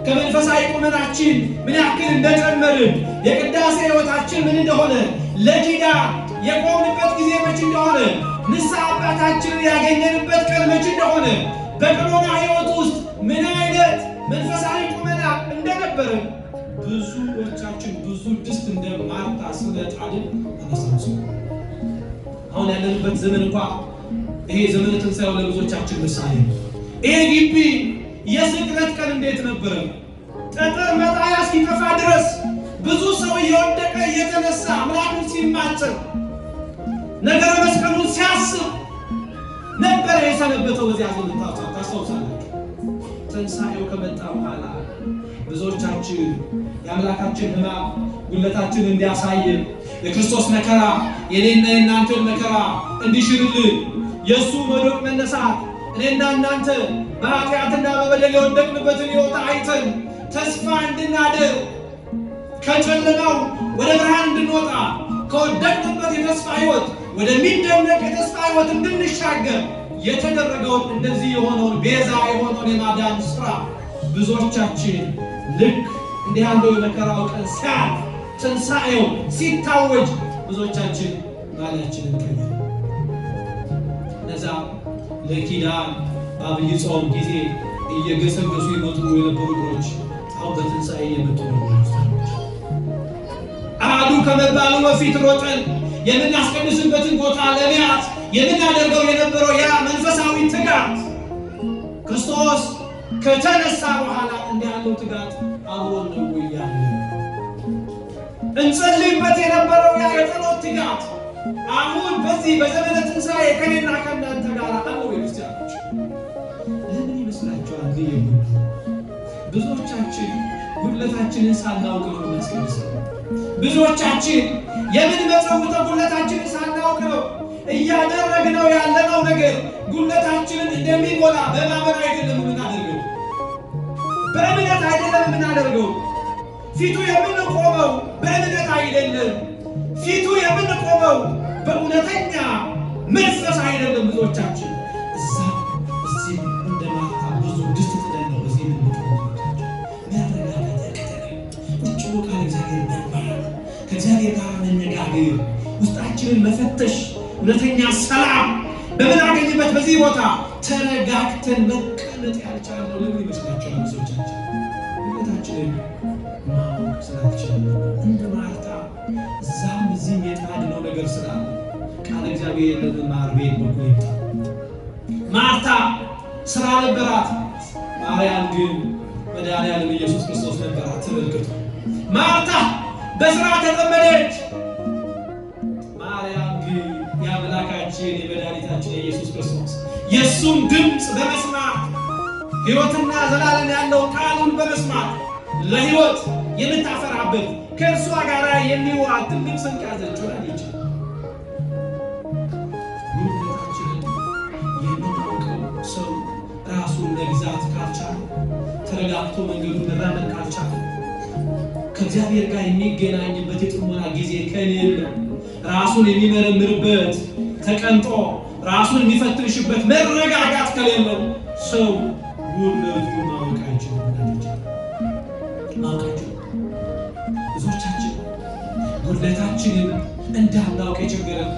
ከመንፈሳዊ ቁመናችን ምን ያክል እንደጨመርን የቅዳሴ ሕይወታችን ምን እንደሆነ ለኪዳ የቆምንበት ጊዜ መቼ እንደሆነ ንስሐ አባታችንን ያገኘንበት ቀን መቼ እንደሆነ በቀኖና ሕይወት ውስጥ ምን አይነት መንፈሳዊ ቁመና እንደነበርን ብዙዎቻችን ብዙ ድስት እንደ ማርታ ስለጣልን አናስታውስም። አሁን ያለንበት ዘመን እንኳን ይሄ ዘመነ ትንሣኤው ለብዙዎቻችን ምሳሌ ነው። ይሄ ግቢ የስቅለት ቀን እንዴት ነበረ? ጠጠር መጣያ እስኪጠፋ ድረስ ብዙ ሰው እየወደቀ እየተነሳ አምላኩን ሲማጸን ነገረ መስቀሉን ሲያስብ ነበረ የሰነበተው። በዚያ ዘመን ታስታውሳላችሁ። ትንሣኤው ከመጣ በኋላ ብዙዎቻችን የአምላካችን ሕማም ጉለታችን እንዲያሳየን የክርስቶስ መከራ የኔና የእናንተን መከራ እንዲሽርልን የእሱ መዶቅ መነሳት እኔና እናንተ በኃጢአትና በበደል የወደቅንበትን ሕይወት አይተን ተስፋ እንድናደር ከጨለማው ወደ ብርሃን እንድንወጣ ከወደቅንበት የተስፋ ሕይወት ወደሚደነቅ የተስፋ ሕይወት እንድንሻገር የተደረገውን እንደዚህ የሆነውን ቤዛ የሆነውን የማዳን ስራ ብዙዎቻችን ልክ እንዲህ ያለው የመከራው ቀን ሲያልፍ ትንሣኤው ሲታወጅ ብዙዎቻችን ባላችንን ቀየር። እነዛ ለኪዳን በአብይ ጾም ጊዜ እየገሰገሱ ይመጡ የነበሩ እግሮች አሁን በትንሣኤ እየመጡ ነው። አሐዱ ከመባሉ በፊት ሮጠን የምናስቀድስበትን ቦታ ለመያዝ የምናደርገው የነበረው ያ መንፈሳዊ ትጋት ክርስቶስ ከተነሳ በኋላ እንዲህ ያለው ትጋት አብሮን ነው ያለ። እንጸልይበት የነበረው ያ የጸሎት ትጋት አሁን በዚህ በዘመነ ትንሣኤ ከኔና ከእናንተ ጋር አብሮ ክርስቲያኖች ለምን ይመስላችኋል? ብዙዎቻችን ጉድለታችንን ሳናውቅ ነው የምናስቀድሰው። ብዙዎቻችን የምንመጸውተው ጉድለታችንን ሳናውቅ ነው። እያደረግነው ያለነው ነገር ጉድለታችንን እንደሚሞላ በማመን አይደለም የምናደርገው፣ በእምነት አይደለም የምናደርገው። ፊቱ የምንቆመው በእምነት አይደለም። ፊቱ የምንቆመው በእውነተኛ መንፈስ አይደለም። ብዙዎቻችን እዛ እዚህ እንደማታ ብዙ ድስት ጥለን ነው እዚህ የምንቆመው። መረጋጋት ያቅተናል። ቁጭ መረጋገጥ ውስጣችንን መፈተሽ እውነተኛ ሰላም በምናገኝበት በዚህ ቦታ ተረጋግተን መቀመጥ ያልቻልነው ለምን ይመስላችኋል? ብዙዎቻችን ሕይወታችንን ማወቅ ስላልቻልን እንደ ማርታ እዛም እዚህም የጣድነው ነገር ስላለ ቃል እግዚአብሔር ለመማር ቤት በኩል ይምጣ። ማርታ ስራ ነበራት፣ ማርያም ግን መድኃኒዓለም ኢየሱስ ክርስቶስ ነበራት። ተመልከቱ፣ ማርታ በስራ ተጠመደች፣ ማርያም ግን የአምላካችን የመድኃኒታችን የኢየሱስ ክርስቶስ የእሱን ድምፅ በመስማት ሕይወትና ዘላለም ያለው ቃሉን በመስማት ለሕይወት የምታፈራበት ከእርሷ ጋር የሚዋሃድ ትልቅ ስንቅ ያዘች ሆናለች። ጉድለታችንን የምናውቀው ሰው ራሱን መግዛት ካልቻለ፣ ተረጋግቶ መንገዱን መራመድ ካልቻለ፣ ከእግዚአብሔር ጋር የሚገናኝበት የጥሞና ጊዜ ከሌለ፣ ራሱን የሚመረምርበት ተቀምጦ ራሱን የሚፈትሽበት መረጋጋት ከሌለው ሰው ጉድለቱን ማወቅ አይችልም። ብዙዎቻችን ጉድለታችንን እንዳናውቅ የቸገረን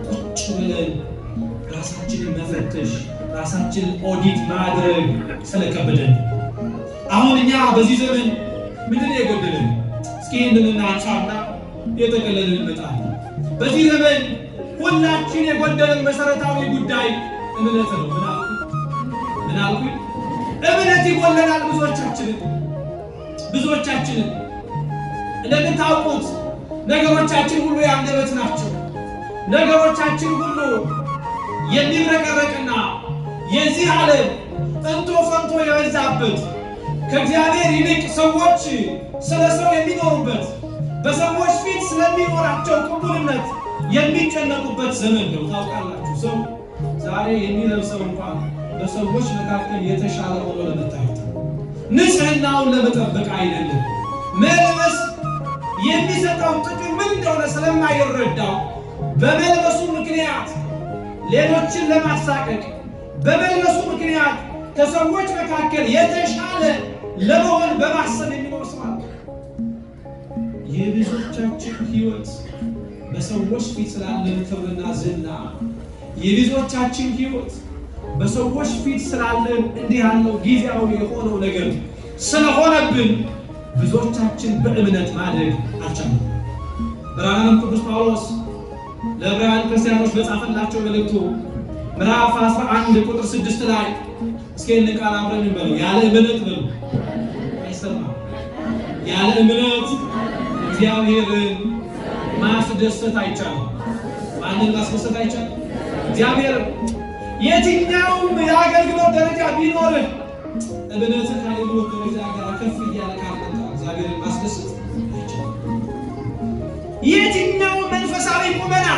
ቁጭ ብለን ራሳችንን መፈተሽ ራሳችንን ኦዲት ማድረግ ስለከበደን። አሁን እኛ በዚህ ዘመን ምንድን የጎደለን? እስኪ ይህንን እናንሳና የጠቀለልን እንመጣለን። በዚህ ዘመን ሁላችን የጎደለን መሰረታዊ ጉዳይ እምነት ነው። ምን አልኩኝ? እምነት ይጎለናል። ብዙዎቻችንን እንደምታውቁት ነገሮቻችን ሁሉ የአንደበት ናቸው። ነገሮቻችን ሁሉ የሚብረቀረቅና የዚህ ዓለም እንቶ ፈንቶ የበዛበት ከእግዚአብሔር ይልቅ ሰዎች ስለ ሰው የሚኖሩበት በሰዎች ፊት ስለሚኖራቸው ቅቡልነት የሚጨነቁበት ዘመን ነው። ታውቃላችሁ፣ ሰው ዛሬ የሚለብሰው እንኳን በሰዎች መካከል የተሻለ ሆኖ ለመታየት ንጽህናውን ለመጠበቅ አይደለም። መልበስ የሚሰጠው ጥቅም ምን እንደሆነ ስለማይረዳው በመልበሱ ምክንያት ሌሎችን ለማሳቀቅ፣ በመልበሱ ምክንያት ከሰዎች መካከል የተሻለ ለመሆን በማሰብ የሚኖር ሰው አለ። የብዙዎቻችን ሕይወት በሰዎች ፊት ስላለን ክብርና ዝና፣ የብዙዎቻችን ሕይወት በሰዎች ፊት ስላለን እንዲህ ያለው ጊዜያዊ የሆነው ነገር ስለሆነብን ብዙዎቻችን በእምነት ማደግ አልቻለም። ብርሃነ ቅዱስ ጳውሎስ ለዕብራውያን ክርስቲያኖች በጻፈላቸው መልእክቱ ምዕራፍ 11 ቁጥር 6 ላይ እስኪ ቃል አብረን እንበለው። ያለ እምነት በሉ አይሰማም። ያለ እምነት እግዚአብሔርን ማስደሰት አይቻልም። ማንን ማስደሰት አይቻልም? እግዚአብሔር። የትኛውም የአገልግሎት ደረጃ ቢኖርህ እምነትህ ከአገልግሎት ደረጃ ጋር ከፍ እያለ ካልመጣ እግዚአብሔርን ማስደሰት አይቻልም። የትኛው መንፈሳዊ ቁመና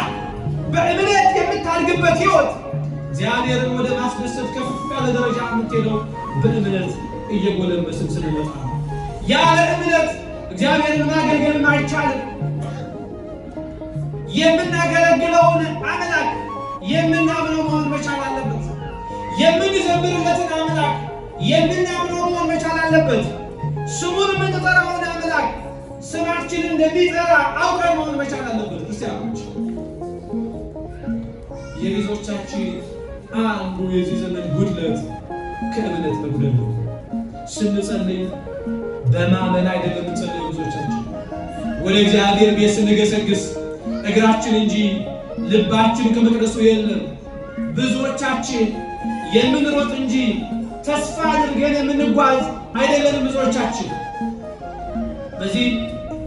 በእምነት የምታድግበት ሕይወት እግዚአብሔርን ወደ ማስደሰት ከፍ ያለ ደረጃ የምትሄደው በእምነት እየጎለመስን ስንመጣ ነው። ያለ እምነት እግዚአብሔርን ማገልገል አይቻልም። የምናገለግለውን አምላክ የምናምነው መሆን መቻል አለበት። የምንዘምርለትን አምላክ የምናምነው መሆን መቻል አለበት። ስሙን የምንጠራውን አምላክ ስማችንን እንደሚጠራ አውቀን መሆን መቻል አለበት። ክርስቲያኖች፣ የብዙዎቻችን አንዱ የዚህ ዘመን ጉድለት ከእምነት መጉደል ነው። ስንጸልይ በማመን አይደለም እንጸልይ። ብዙዎቻችን ወደ እግዚአብሔር ቤት ስንገሰግስ እግራችን እንጂ ልባችን ከመቅደሱ የለም። ብዙዎቻችን የምንሮጥ እንጂ ተስፋ አድርገን የምንጓዝ አይደለንም። ብዙዎቻችን በዚህ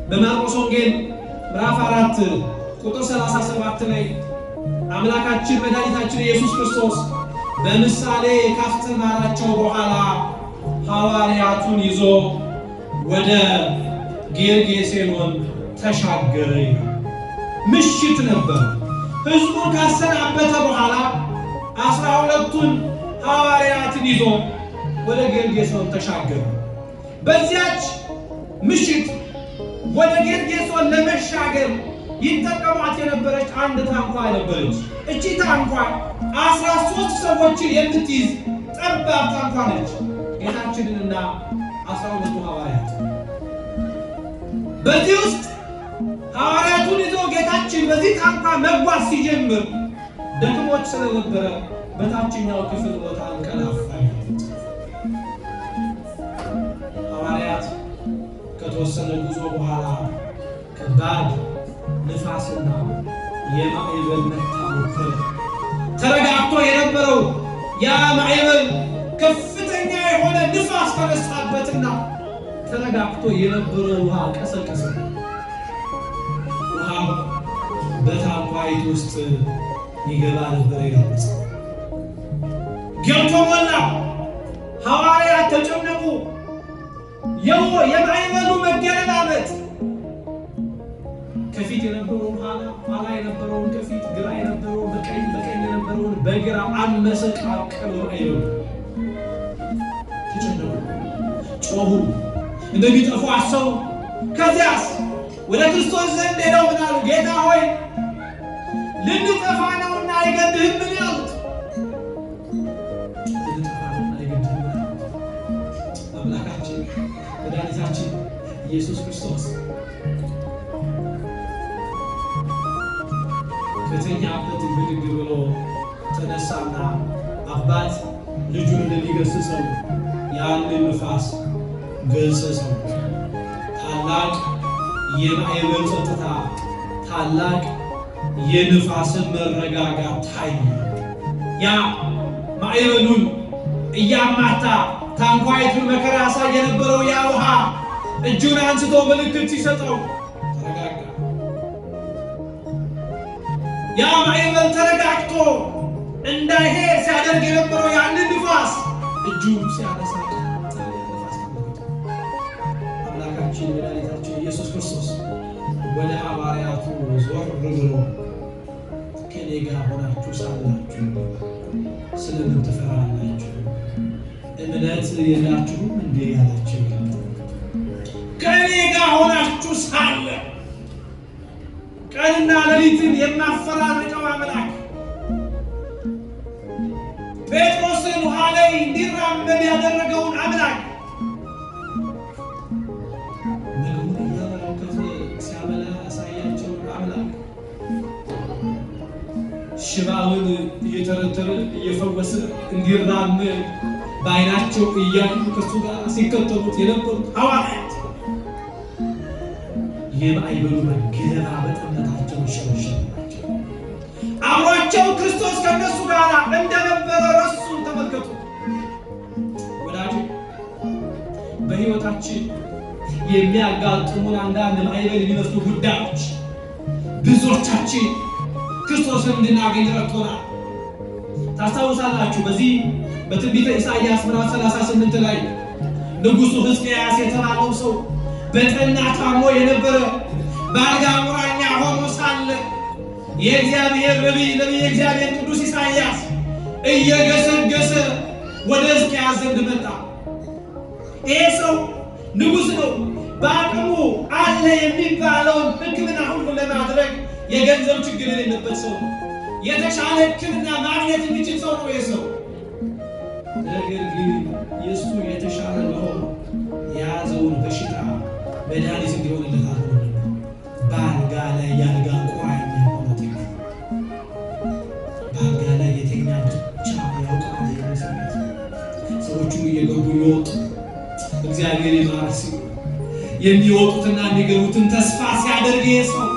በማርቆስ ወንጌል ምዕራፍ 4 ቁጥር 37 ላይ አምላካችን መድኃኒታችን ኢየሱስ ክርስቶስ በምሳሌ ካስተማራቸው በኋላ ሐዋርያቱን ይዞ ወደ ጌርጌሴኖን ተሻገረ። ምሽት ነበር። ሕዝቡን ካሰናበተ በኋላ 12ቱን ሐዋርያትን ይዞ ወደ ጌርጌሶን ተሻገረ። በዚያች ምሽት ወደ ጌርጌሶን ለመሻገር ይጠቀሟት የነበረች አንድ ታንኳ ነበረች። እቺ ታንኳ 13 ሰዎችን የምትይዝ ጠባብ ታንኳ ነች። ጌታችንንና 12ቱ ሐዋርያት በዚህ ውስጥ ሐዋርያቱን ይዞ ጌታ ጌታችን በዚህ ታንኳ መጓዝ ሲጀምር ደክሞት ስለነበረ በታችኛው ክፍል ቦታ አንቀላፋ። ሐዋርያት ከተወሰነ ጉዞ በኋላ ከባድ ንፋስና የማዕበል መታወክ ተረጋግቶ የነበረው ያ ማዕበል ከፍተኛ የሆነ ንፋስ ተነሳበትና ተረጋግቶ የነበረው ውሃ ቀሰቀሰ። ውሃው በታንኳይቱ ውስጥ ይገባ ነበር ይላል። ገብቶ ሞላ። ሐዋርያት ተጨነቁ። የማዕበሉ መገለባበጥ ከፊት የነበረውን ኋላ የነበረውን ከፊት፣ ግራ የነበረውን በቀኝ የነበረውን በግራ አመሰቃቀለው። ማዕበሉ ተጨነቁ፣ ጮሁ፣ እንደሚጠፉ አሰቡ። ከዚያስ ወደ ክርስቶስ ዘንድ ሄደው ምን አሉ? ጌታ ሆይ ልንጠፋ ነውና አይገድህም? ምን ያሉት? ልንጠፋ ነውና አይገድህም? አምላካችን መድኃኒታችን ኢየሱስ ክርስቶስ ከተኛበት ብድግ ብሎ ተነሳና አባት ልጁን እንደሚገስጸው ያንን ንፋስ ገሰጸው። ታላቅ የማዕበል ጸጥታ፣ ታላቅ የንፋስን መረጋጋት ታየ። ያ ማዕበሉን እያማታ ታንኳይቱን መከራ ያሳይ የነበረው ያ ውሃ እጁን አንስቶ ምልክት ሲሰጠው ተረጋጋ። ያ ማዕበል ተረጋግቶ እንዳይሄድ ሲያደርግ የነበረው ያንን ንፋስ እጁን ሲያነሳ አምላካችን መድኃኒታችን ኢየሱስ ክርስቶስ ወደ ሐዋርያቱ ዞር ብሎ ከኔ ጋር ሆናችሁ ሳላችሁ ስለምን ትፈራላችሁ? እምነት የላችሁም እንዴ ያላችሁ? ከኔ ጋር ሆናችሁ ሳለ ቀንና ሌሊትን የማፈራርቀው አምላክ ጴጥሮስን ውሃ ላይ እንዲራመድ ያደረገውን አምላክ ምግቡን እያበረከተ ሲያበላ ያሳያቸውን አምላክ ሽባውን እየተረተረ እየፈወሰ እንዲራመድ በዓይናቸው እያዩ ከእሱ ጋር ሲከተሉት የነበሩት ሐዋርያት የማዕበሉ መገለባበጥ እምነታቸውን ሸረሸረባቸው። አብሯቸው ክርስቶስ ከነሱ ጋር እንደነበረ ረሱ። ተመልከቱ ወዳጅ፣ በሕይወታችን የሚያጋጥሙን አንዳንድ ማዕበል የሚመስሉ ጉዳዮች ብዙዎቻችን ክርስቶስን እንድናገኝ ረድቶናል። ታስታውሳላችሁ፣ በዚህ በትንቢተ ኢሳይያስ ምዕራፍ 38 ላይ ንጉሡ ሕዝቅያስ የተባለው ሰው በጠና ታሞ የነበረ በአልጋ ቁራኛ ሆኖ ሳለ የእግዚአብሔር ነቢይ የእግዚአብሔር ቅዱስ ኢሳይያስ እየገሰገሰ ወደ ሕዝቅያስ ዘንድ መጣ። ይሄ ሰው ንጉሥ ነው። በአቅሙ አለ የሚባለውን ሕክምና ሁሉ ለማድረግ የገንዘብ ችግር የሌለበት ሰው ነው። የተሻለ ሕክምና ማግኘት የሚችል ሰው ነው ይህ ሰው። ነገር ግን የእሱ የተሻለ መሆኑ የያዘውን በሽታ መድኃኒት እንዲሆንለት አልሆነም። በአልጋ ላይ የአልጋ ቁራኛ ሆኖ ተኛ። በአልጋ ላይ የተኛ ብቻ ያውቃል የመሰረት ሰዎቹ እየገቡ ይወጡ እግዚአብሔር ይማርስ የሚወጡትና የሚገቡትን ተስፋ ሲያደርግ ሰው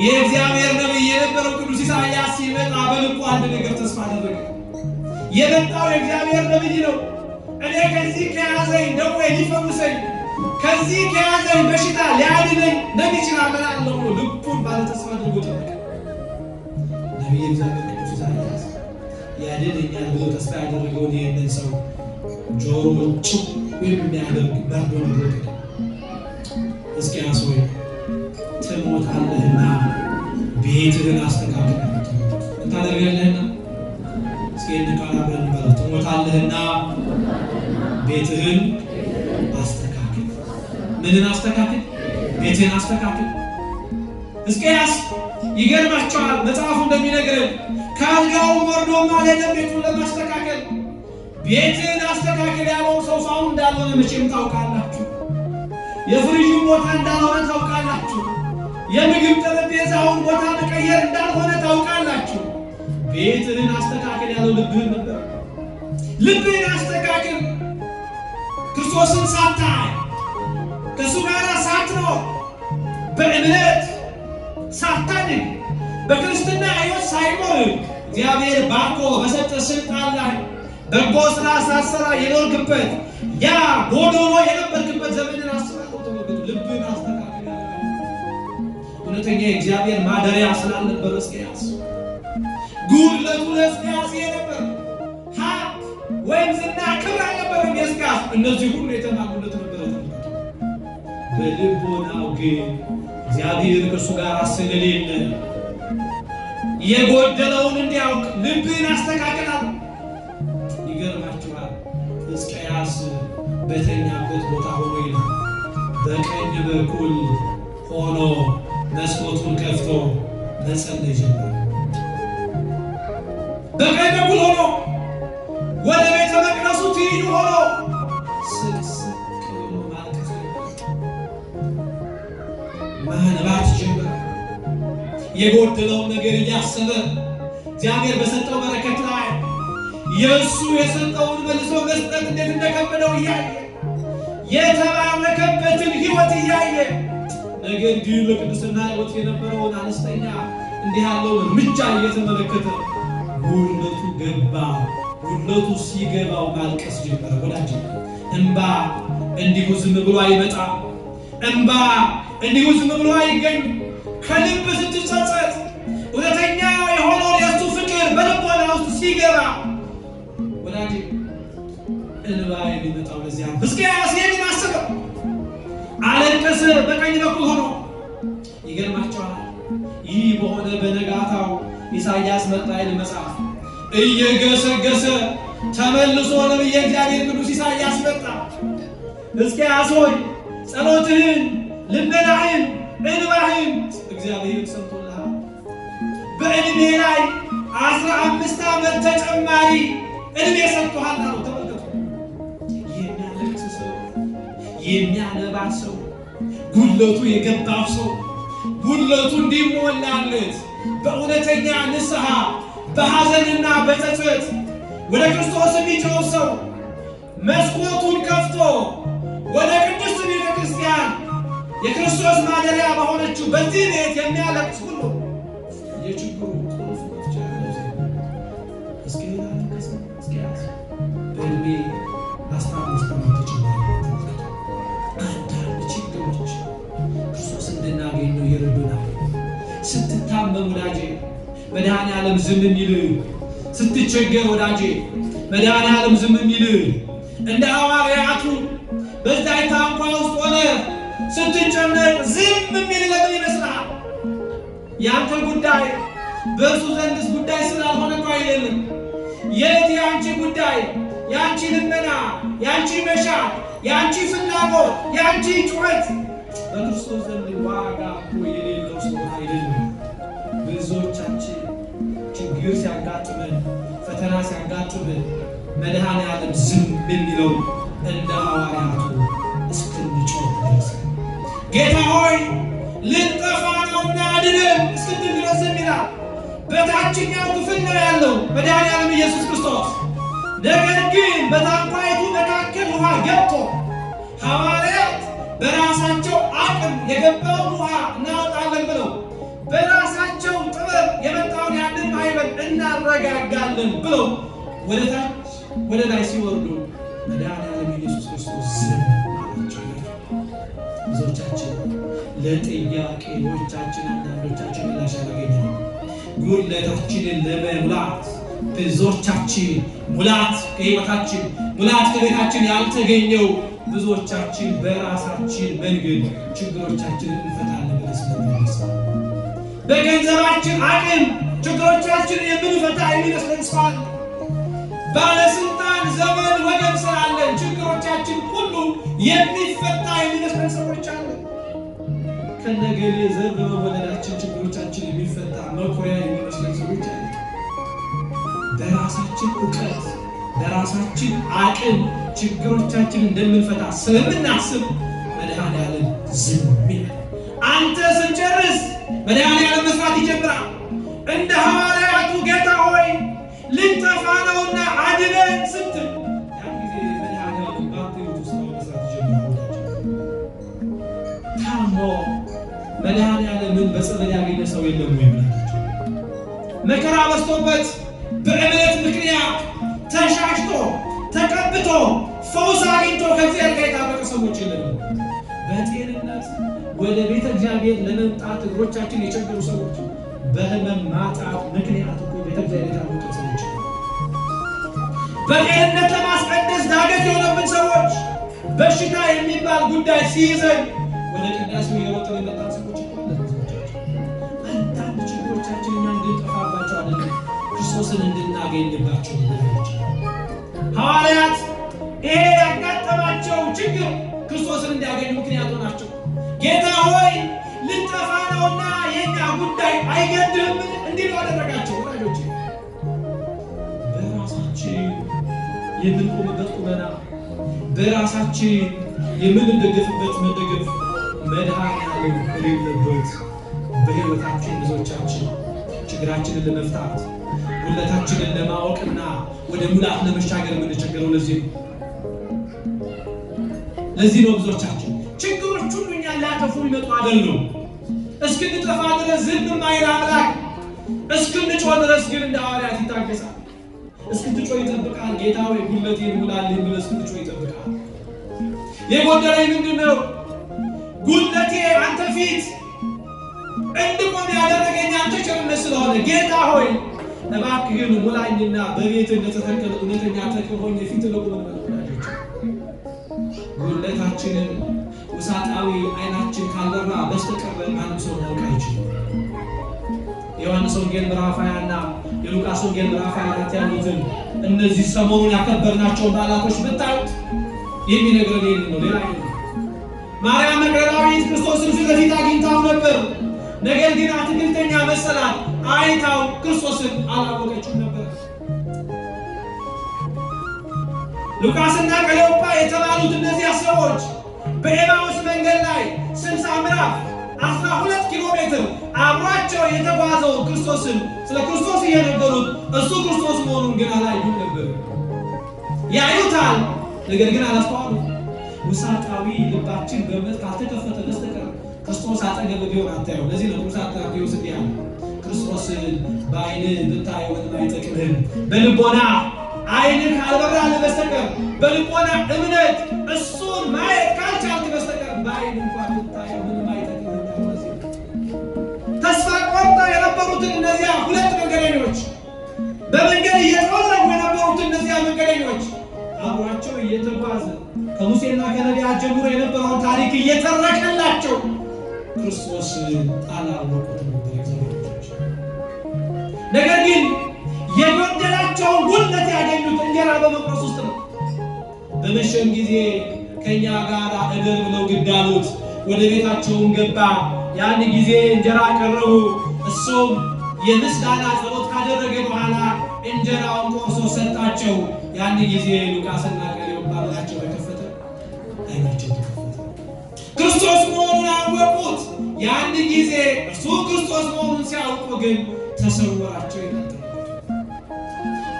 የእግዚአብሔር ነቢይ የነበረው ቅዱስ ኢሳይያስ ሲመጣ በልቡ አንድ ነገር ተስፋ አደረገ። የመጣው የእግዚአብሔር ነቢይ ነው። እኔ ከዚህ ከያዘኝ ደዌ ሊፈውሰኝ፣ ከዚህ ከያዘኝ በሽታ ሊያድነኝ ነቢይ ይችላል አለው ብሎ ልቡን ባለ ተስፋ አድርጎ ጠበቀ። ነቢይ እግዚአብሔር ቅዱስ ኢሳይያስ ያድነኛል ብሎ ተስፋ ያደረገውን ይህንን ሰው ጆሮ ጭው የሚያደርግ መርዶ ነገረ። ሕዝቅያስ ሆይ ትሞታለህና ቤትህን አስተካክል። እንታደርጋለህና እስኪ ቃል አብረን እንበለው። ትሞታለህና ቤትህን አስተካክል። ምንን አስተካክል? ቤትህን አስተካክል። ሕዝቅያስ ይገርማቸዋል። መጽሐፉ እንደሚነግረን ከአልጋው ወርዶም አልሄደም ቤቱን ለማስተካከል። ቤትህን አስተካክል ያለው ሶፋው እንዳልሆነ መቼም ታውቃላችሁ። የፍሪጁ ቦታ እንዳልሆነ ታውቃላችሁ። የምግብ ጠረጴዛውን ቦታ መቀየር እንዳልሆነ ታውቃላችሁ። ቤትህን አስተካክል ያለው ልብህን ነበር። ልብህን አስተካክል። ክርስቶስን ሳታይ ከእሱ ጋር ሳትኖር በእምነት ሳታድግ በክርስትና ሕይወት ሳይኖር እግዚአብሔር ባርኮ በሰጠ ስልጣን ላይ በጎ ስራ ሳትሰራ የኖርክበት ያ ጎዶሎ የነበርክበት ዘመንን አስባለሁ። ተመልከቱ። ልብህን አስተካክል ያለ እውነተኛ የእግዚአብሔር ማደሪያ ስላልነበር ሕዝቅያስ ጉድለቱ ለሕዝቅያስ የነበር ሀብት ወይም ዝና ክብር አልነበረም። ሕዝቅያስ እነዚህ ሁሉ የተማሉለት ነበረ። በልቦናው ግን እግዚአብሔር ከእሱ ጋር ስለሌለ የጎደለውን እንዲያውቅ ልብህን አስተካክላል። ይገርማችኋል። ሕዝቅያስ በተኛበት ቦታ ሆኖ ይላል በቀኝ በኩል ሆኖ መስኮቱን ከፍቶ መጸለይ ጀመረ። በቀኝ በኩል ሆኖ ወደ ቤተ መቅደሱ ትይዩ ሆኖ ስቅስቅ ብሎ ማልቀስ ማንባት ጀመረ። የጎደለውን ነገር እያሰበ እግዚአብሔር በሰጠው በረከት ላይ የእሱ የሰጠውን መልሶ መስጠት እንዴት እንደከበደው እያየ የተባረከበትን ሕይወት እያየ ነገር ግን በቅድስና ሕይወት የነበረውን አነስተኛ እንዲህ ያለው እርምጃ እየተመለከተ ጉድለቱ ገባ። ጉድለቱ ሲገባው ማልቀስ ጀመረ። ወዳጅ እንባ እንዲሁ ዝም ብሎ አይመጣ። እንባ እንዲሁ ዝም ብሎ አይገኝ። ከልብ ስትጸጸት እውነተኛ የሆነው የእሱ ፍቅር በልቦና ውስጥ ሲገባ ወዳጅ እንባ የሚመጣው ለዚያ ሕዝቅያስ ይህንን አሰበ። አለቀሰ በቀኝ በኩል ሆኖ። ይገርማቸዋል። ይህ በሆነ በነጋታው ኢሳይያስ መጣ ይል መጽሐፍ እየገሰገሰ ተመልሶ ነብየ እግዚአብሔር ቅዱስ ኢሳይያስ መጣ። ሕዝቅያስ ሆይ ጸሎትህን፣ ልመናህን፣ እንባህን እግዚአብሔር ሰምቶልሃል። በዕድሜ ላይ 15 ዓመት ተጨማሪ ዕድሜ ሰጥቶሃል አለው። ተመልከቱ። የሚያለቅስ ሰው፣ የሚያነባ ሰው፣ ጉድለቱ የገባው ሰው ጉድለቱ እንዲሞላለት በእውነተኛ ንስሐ በሐዘንና በጸጸት ወደ ክርስቶስ የሚጮህ ሰው መስኮቱን ከፍቶ ወደ ቅድስት ቤተ ክርስቲያን የክርስቶስ ማደሪያ በሆነችው በዚህ ቤት የሚያለቅስ ሁሉ የችግሩ ቁልፍ መፍቻ ነው። ሕዝቅያስ በዕድሜ 15 ዓመት ተጨማሪ አንዳንድ ችግሮች ክርስቶስ እንድናገኘው ይረዱናል። ስትታመም ወዳጄ መድኃኔዓለም ዝም የሚል፣ ስትቸገር ወዳጄ መድኃኔዓለም ዝም የሚል እንደ ሐዋርያቱ በዛ ታንኳ ውስጥ ሆነ ስትጨነቅ ዝም የሚል ለምን ይመስልሃል? ያንተ ጉዳይ በእርሱ ዘንድስ ጉዳይ ስላልሆነ እኮ አይደለም። የት ያንቺ ጉዳይ፣ ያንቺ ልመና፣ ያንቺ መሻት፣ ያንቺ ፍላጎት፣ ያንቺ ጩኸት በክርስቶስ ዘንድ ዋጋ እኮ የሌለው ሰው አይደለም። ብዙዎቻችን ችግር ሲያጋጥመን፣ ፈተና ሲያጋጥመን መድኃኔዓለም ዝም የሚለው እንደ ሐዋርያቱ እስክንጮህ ድረስ ጌታ ሆይ ልንጠፋ ነውና አድነን እስክንል ድረስ ይላል። በታችኛው ክፍል ነው ያለው መድኃኔዓለም ኢየሱስ ክርስቶስ። ነገር ግን በታንኳይቱ መካከል ውሃ ገብቶ ሐዋርያት በራሳቸው አቅም የገባውን ውሃ እናወጣለን ብለው በራሳቸው ጥበብ የመጣውን ያንን ማዕበል እናረጋጋለን ብለው ወደ ታች ወደ ላይ ሲወርዱ መድኃኔዓለም ኢየሱስ ክርስቶስ ዝም አላቸው። ብዙዎቻችን ለጥያቄዎቻችን አንዳንዶቻችን ምላሽ ያላገኘን ጉድለታችንን ለመሙላት ብዙዎቻችን ሙላት ከሕይወታችን ሙላት ከቤታችን ያልተገኘው ብዙዎቻችን በራሳችን መንገድ ችግሮቻችንን እንፈታለን ብለን ስለምናስብ በገንዘባችን አቅም ችግሮቻችንን የምንፈታ የሚመስለን ሰው አለ። ባለስልጣን ዘመን ወገን ስላለን ችግሮቻችን ሁሉ የሚፈታ የሚመስለን ሰዎች አለ። ከነገሌ ዘር በመወለዳችን ችግሮቻችን የሚፈታ መኩሪያ የሚመስለን ሰዎች አለ። በራሳችን እውቀት በራሳችን አቅም ችግሮቻችን እንደምንፈታ ስለምናስብ መድኃኔዓለም ዝም ይላል። አንተ ስጨርስ መድኃኒዓለም መስራት ይጀምራል። እንደ ሐዋርያቱ ጌታ ሆይ ልንጠፋ ነውና አድነን ስትል ያን ጊዜ መድኃኒዓለም በአንተ ሕይወት ውስጥ መስራት ይጀምራል። ታሞ መድኃኒዓለምን በጸበል ያገኘ ሰው የለም ወይ? መከራ በዝቶበት በእምነት ምክንያት ተሻሽቶ ተቀብቶ ፈውስ አግኝቶ ከእግዚአብሔር ጋር የታረቀ ሰዎች የለም። በጤንነት ወደ ቤተ እግዚአብሔር ለመምጣት እግሮቻችን የቸገሩ ሰዎች በህመም ማጣት ምክንያት እኮ ቤተ እግዚአብሔር የታረቀ ሰዎች፣ በጤንነት ለማስቀደስ ዳገት የሆነብን ሰዎች፣ በሽታ የሚባል ጉዳይ ሲይዘን ወደ ቅዳሴው የወጣው የመጣ ሰዎች አንዳንድ ችግሮቻችን እኛ እንድንጠፋባቸው አይደለም፣ ክርስቶስን እንድናገኝባቸው ነገሮች። ሐዋርያት ይሄ ያጋጠማቸው ችግር ክርስቶስን እንዲያገኙ ምክንያት ሆናቸው። ጌታ ሆይ ልንጠፋ ነውና የኛ ጉዳይ አይገድም እንዲሉ አደረጋቸው። ወዳጆች በራሳችን የምንቆምበት ቁመና፣ በራሳችን የምንደገፍበት መደገፍ መድኃኒዓለም የሌለበት በሕይወታችን ብዙዎቻችን ችግራችንን ለመፍታት ጉድለታችንን ለማወቅና ወደ ሙላት ለመሻገር የምንቸገረው ለዚህ ነው ብዙዎቻችን ችግሮች ሁሉ እኛን ሊያጠፉ ይመጡ አይደለም። እስክንጠፋ ድረስ ዝም የማይል አምላክ እስክንጮህ ድረስ ግን እንደ ሐዋርያት ይታገሳል። እስክትጮህ ይጠብቃል። ጌታ ሆይ ጉድለቴን ሙላልኝ ብለህ እስክትጮህ ይጠብቃል። የጎደለኝ ምንድን ነው? ጉድለቴ አንተ ፊት እንድቆም ያደረገኝ አንተ ቸርነት ስለሆነ ጌታ ሆይ እባክህን ሙላኝና በቤትህ እንደተተከለ እውነተኛ ተክል ሆኜ ፊት ልቁም እንበላቸው። ጉድለታችንን ውሳጣዊ አይናችን ካልበራ በስተቀር ማንም ሰው ማወቅ አይችልም። የዮሐንስ ወንጌል ምዕራፍ 20 እና የሉቃስ ወንጌል ምዕራፍ 24 ያሉትን እነዚህ ሰሞኑን ያከበርናቸውን በዓላቶች ብታዩት የሚነግረን ይሄን ነው፣ ሌላ አይደለም። ማርያም መግደላዊት ክርስቶስን ፊት ለፊት አግኝታው ነበር። ነገር ግን አትክልተኛ መሰላት፣ አይታው ክርስቶስን አላወቀችው ነበር። ሉቃስና ቀለዮጳ የተባሉት እነዚህ ሰዎች በኤማውስ መንገድ ላይ 60 ምዕራፍ 12 ኪሎ ሜትር አብሯቸው የተጓዘው ክርስቶስን ስለ ክርስቶስ እየነገሩት እሱ ክርስቶስ መሆኑን ግን አላዩም ነበር። ያዩታል፣ ነገር ግን አላስተዋሉም። ውሳጣዊ ልባችን በእምነት ካልተከፈተ በስተቀር ክርስቶስ አጠገብ ቢሆን አታየው። ለዚህ ነው ቅዱስ አትናቴዎስ እንዲህ ያለ ክርስቶስን በዓይንህ ብታየው ምንም አይጠቅምህም። በልቦና ዓይንህ ካልበራልህ በስተቀር በልቦና እምነት እሱን ማየት ካልቻልክ በስተቀር በዓይን እንኳን ብታየው ምንም አይጠቅምህም። ተስፋ ቆርጠው የነበሩትን እነዚያ ሁለት መንገደኞች፣ በመንገድ እየተወዘጉ የነበሩትን እነዚያ መንገደኞች አብሯቸው እየተጓዘ ከሙሴና ከነቢያት ጀምሮ የነበረውን ታሪክ እየተረከላቸው ክርስቶስ አላወቁትም ነበር። ነገር ግን የጎደላቸውን ጉድለት ያገኙት እንጀራ በመቁረስ ውስጥ ነው። በመሸም ጊዜ ከእኛ ጋር እደር ብለው ግድ አሉት። ወደ ቤታቸውን ገባ። ያን ጊዜ እንጀራ ቀረቡ። እሱም የምስጋና ጸሎት ካደረገ በኋላ እንጀራውን ቆርሶ ሰጣቸው። ያን ጊዜ ሉቃስና ቀለዮጳ ዓይናቸው ተከፈተ። ክርስቶስ መሆኑን አወቁት። ያን ጊዜ እሱ ክርስቶስ መሆኑን ሲያውቁ ግን ተሰወራቸው ይላል።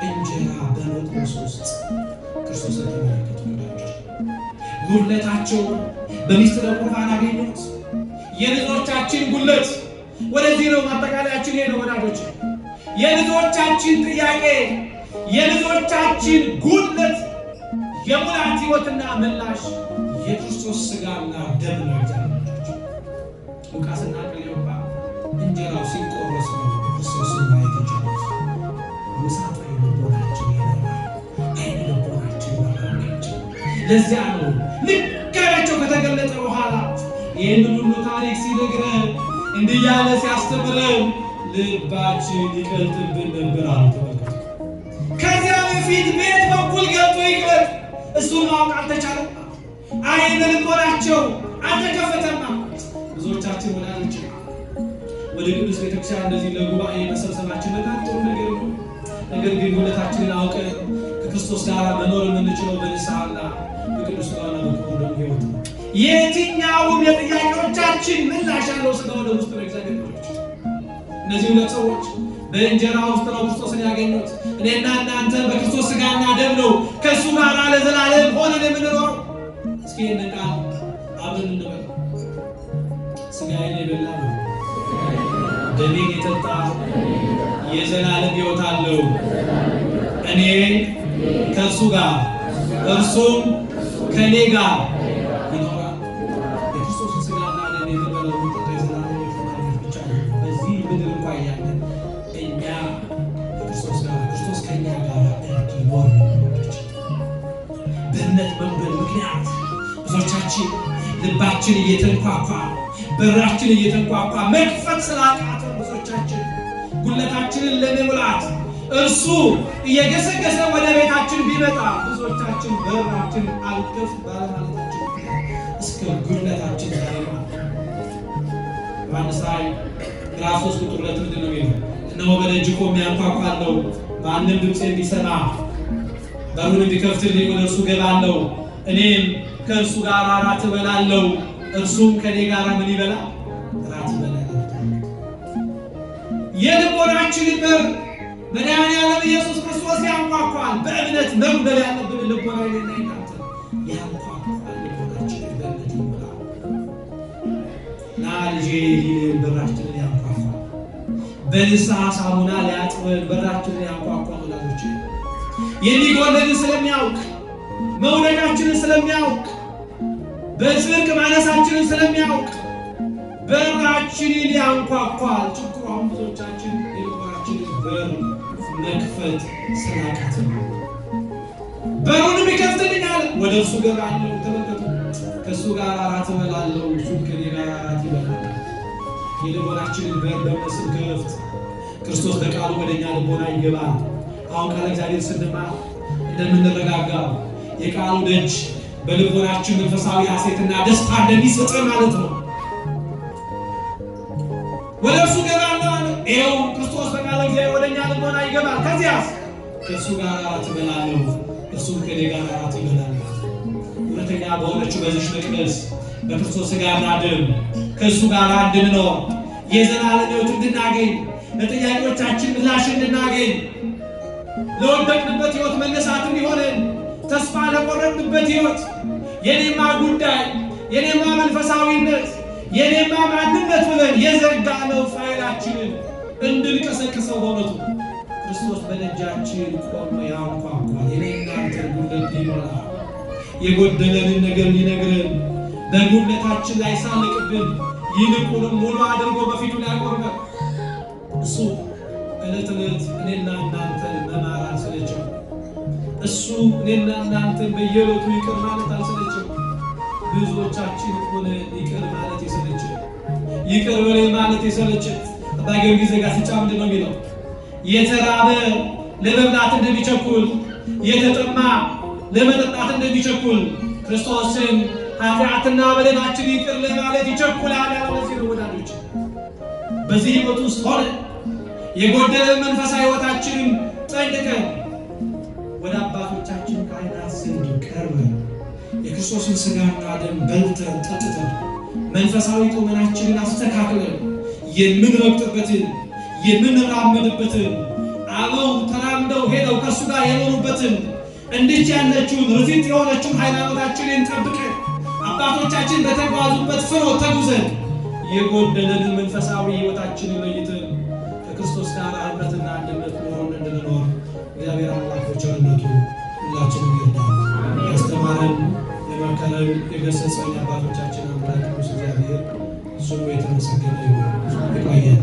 እንጀራ በመቁረስ ውስጥ ክርስቶስን ተመለከቱ። ጉድለታቸው በሚስጥረ ቁርባን አገኙት። የልጆቻችን ጉድለት ወደዚህ ነው ማጠቃለያችን። ይሄ ነው ወዳጆች፣ የልጆቻችን ጥያቄ፣ የልጆቻችን ጉድለት የሙላት ሕይወትና ምላሽ የክርስቶስ ሥጋና ደም ነው። ሉቃስና ቀለዮጳ እንጀራው ሲቆረስ ነው ክርስቶስን ማየት የቻሉት። ውሳጣዊ ልቦናቸው ይኖራል፣ ዓይነ ልቦናቸው ይኖራል። ለዚያ ነው ልካቸው ከተገለጠ በኋላ ይህንን ሁሉ ታሪክ ሲነግረን እንዲህ ያለ ሲያስተምረን ልባችን ይቀልጥብን ነበር አሉ። ተመልከቱ። ከዚያ በፊት ቤት በኩል ገብቶ ይቅረት እሱን ማወቅ አልተቻለም። ዓይነ ልቦናቸው አልተከፈተማ። ብዙዎቻችን ወዳጆች ወደ ቅዱስ ቤተክርስቲያን እንደዚህ ለጉባኤ መሰብሰባችን በጣም ጥሩ ነገር ነው። ነገር ግን ጉድለታችንን አውቀን ከክርስቶስ ጋር መኖር የምንችለው በንስሐና በቅዱስ ሥጋውና በክቡር ደሙ ሕይወት ነው። የትኛውም የጥያቄዎቻችን ምላሽ ያለው ሥጋው ደሙ ውስጥ ነው። እግዚአብሔር ልጆች እነዚህ ሁለት ሰዎች በእንጀራ ውስጥ ነው ክርስቶስን ያገኙት። እኔና እናንተ በክርስቶስ ሥጋና ደም ነው ከእሱ ጋር ለዘላለም ሆነን የምንኖረው። እስኪ ይህንን ቃል አብረን እንበል። ሥጋዬን የበላ ደሜን የጠጣ የዘላለም ሕይወት አለው። እኔ ከእሱ ጋር እርሱም ከእኔ ጋር ይኖራል። የክርስቶስን ሥጋና ደም የተበላው የዘላለም ሕይወት ብቻ ነው። በዚህ ምድር እንኳ እያለን እኛ ከክርስቶስ ጋር ክርስቶስ ከእኛ ጋር እንዲኖር በእምነት መንገድ ምክንያት ብዙዎቻችን ልባችን እየተንኳኳ በራችን እየተንኳኳ መክፈት ስላቃተን ብዙዎቻችን ጉለታችንን ለመሙላት እርሱ እየገሰገሰ ወደ ቤታችን ቢመጣ ብዙዎቻችን በራችን አልከፍት ባለማለታችን እስከ ጉለታችን ዛሬ ማለት ዮሐንስ ራእይ ምዕራፍ 3 ቁጥር 2 ምንድን ነው የሚለው? እነሆ በደጅ ቆሜ አንኳኳለሁ፣ ማንም ድምፄን ቢሰማ በሩን ቢከፍትልኝ ወደ እርሱ እገባለሁ፣ እኔም ከእርሱ ጋር እራት እበላለሁ፣ እርሱም ከእኔ ጋር ምን ይበላል? እራት ይበላል። የልቦናችንን በር መድኃኒዓለም ኢየሱስ ክርስቶስ ያንኳኳል። በእምነት መጉደል ያለብን ልቦና ይናይናት ያንኳኳል። ልቦናችንን በእምነት ይሞላል። ና ልጄ ሊለን በራችንን ያንኳኳል። በንስሐ ሳሙና ሊያጥበን በራችንን ያንኳኳል። ወላጆች የሚጎለንን ስለሚያውቅ መውደቃችንን ስለሚያውቅ በጽድቅ ማነሳችንን ስለሚያውቅ በራችንን ያንኳኳል። ችግሩ አሁን ብዙዎቻችን የልቦናችንን በር መክፈት ስላቃተን ነው። በሩን ይከፍትልኛል፣ ወደ እርሱ እገባለሁ። ተመልከቱ፣ ከእሱ ጋር እራት እበላለሁ፣ እሱም ከእኔ ጋር እራት ይበላል። የልቦናችንን በር በእምነት ስንከፍት ክርስቶስ በቃሉ ወደ እኛ ልቦና ይገባል። አሁን ቃለ እግዚአብሔር ስንማር እንደምንረጋጋው የቃሉ ደጅ በልቦናችን መንፈሳዊ ሐሴትና ደስታ እንደሚሰጠን ማለት ነው። ወደ እርሱ እገባለሁ አለ። ይኸው ክርስቶስ በቃለ እግዚአብሔር ወደ እኛ ልቦና ይገባል። ከዚያስ ከእሱ ጋር እራት እበላለሁ፣ እርሱም ከእኔ ጋር እራት ይበላል። ሁለተኛ በሆነችው በዚች መቅደስ በክርስቶስ ሥጋና ደም ከእሱ ጋር እንድንኖር የዘላለም ሕይወት እንድናገኝ ለጥያቄዎቻችን ምላሽ እንድናገኝ ለወደቅንበት ሕይወት መነሳት እንዲሆነን ተስፋ ለቆረጥንበት ሕይወት የኔማ ጉዳይ የኔማ መንፈሳዊነት የኔማ ማንነት ብለን የዘጋነው ፋይላችንን እንድንቀሰቅሰው በእውነቱ ክርስቶስ በደጃችን ቆሞ ያንኳኳል። የኔ እናንተ ጉድለት ሊሞላ የጎደለንን ነገር ሊነግረን በጉድለታችን ላይ ሳለቅብን ይልቁንም ሙሉ አድርጎ በፊቱ ሊያቆርበን እሱ ዕለት ዕለት እኔና እናንተን መማር አልሰለችም። እሱ እኔና እናንተን በየዕለቱ ይቅር ማለት አልሰለችም። ብዙዎቻችን ሆነ ይቅር ማለት የሰለችን ይቅር በለኝ ማለት የሰለችን አባ ጊዮርጊስ ዘጋስጫ ምንድን ነው የሚለው? የተራበ ለመብላት እንደሚቸኩል የተጠማ ለመጠጣት እንደሚቸኩል ክርስቶስን ኃጢአትና በደላችን ይቅር ለማለት ይቸኩላል ያለው ለዚህ ነው። ወዳጆች በዚህ ሕይወት ውስጥ ሆነ የጎደለን መንፈሳዊ ሕይወታችንን ጠንቅቀን ወደ አባቶቻችን ካህናት ዘንድ ቀርበን የክርስቶስን ሥጋና ደም በልተን ጠጥተን መንፈሳዊ ቁመናችንን አስተካክለን የምንረግጥበትን የምንራመድበትን አበው ተራምደው ሄደው ከእሱ ጋር የኖሩበትን እንዲህ ያለችውን ርፊት የሆነችውን ሃይማኖታችንን ጠብቀን አባቶቻችን በተጓዙበት ፍኖት ተጉዘን የጎደለንን መንፈሳዊ ሕይወታችንን ለይተን ከክርስቶስ ጋር ኅብረትና አንድነት ኖሮን እንድንኖር እግዚአብሔር አምላክ በቸርነቱ ሁላችንን ይርዳል። ያስተማረን የመከረን የገሰጸን አባቶቻችን አምላክ ቅዱስ እግዚአብሔር ስሙ የተመሰገነ ይሁን። ይቆየን።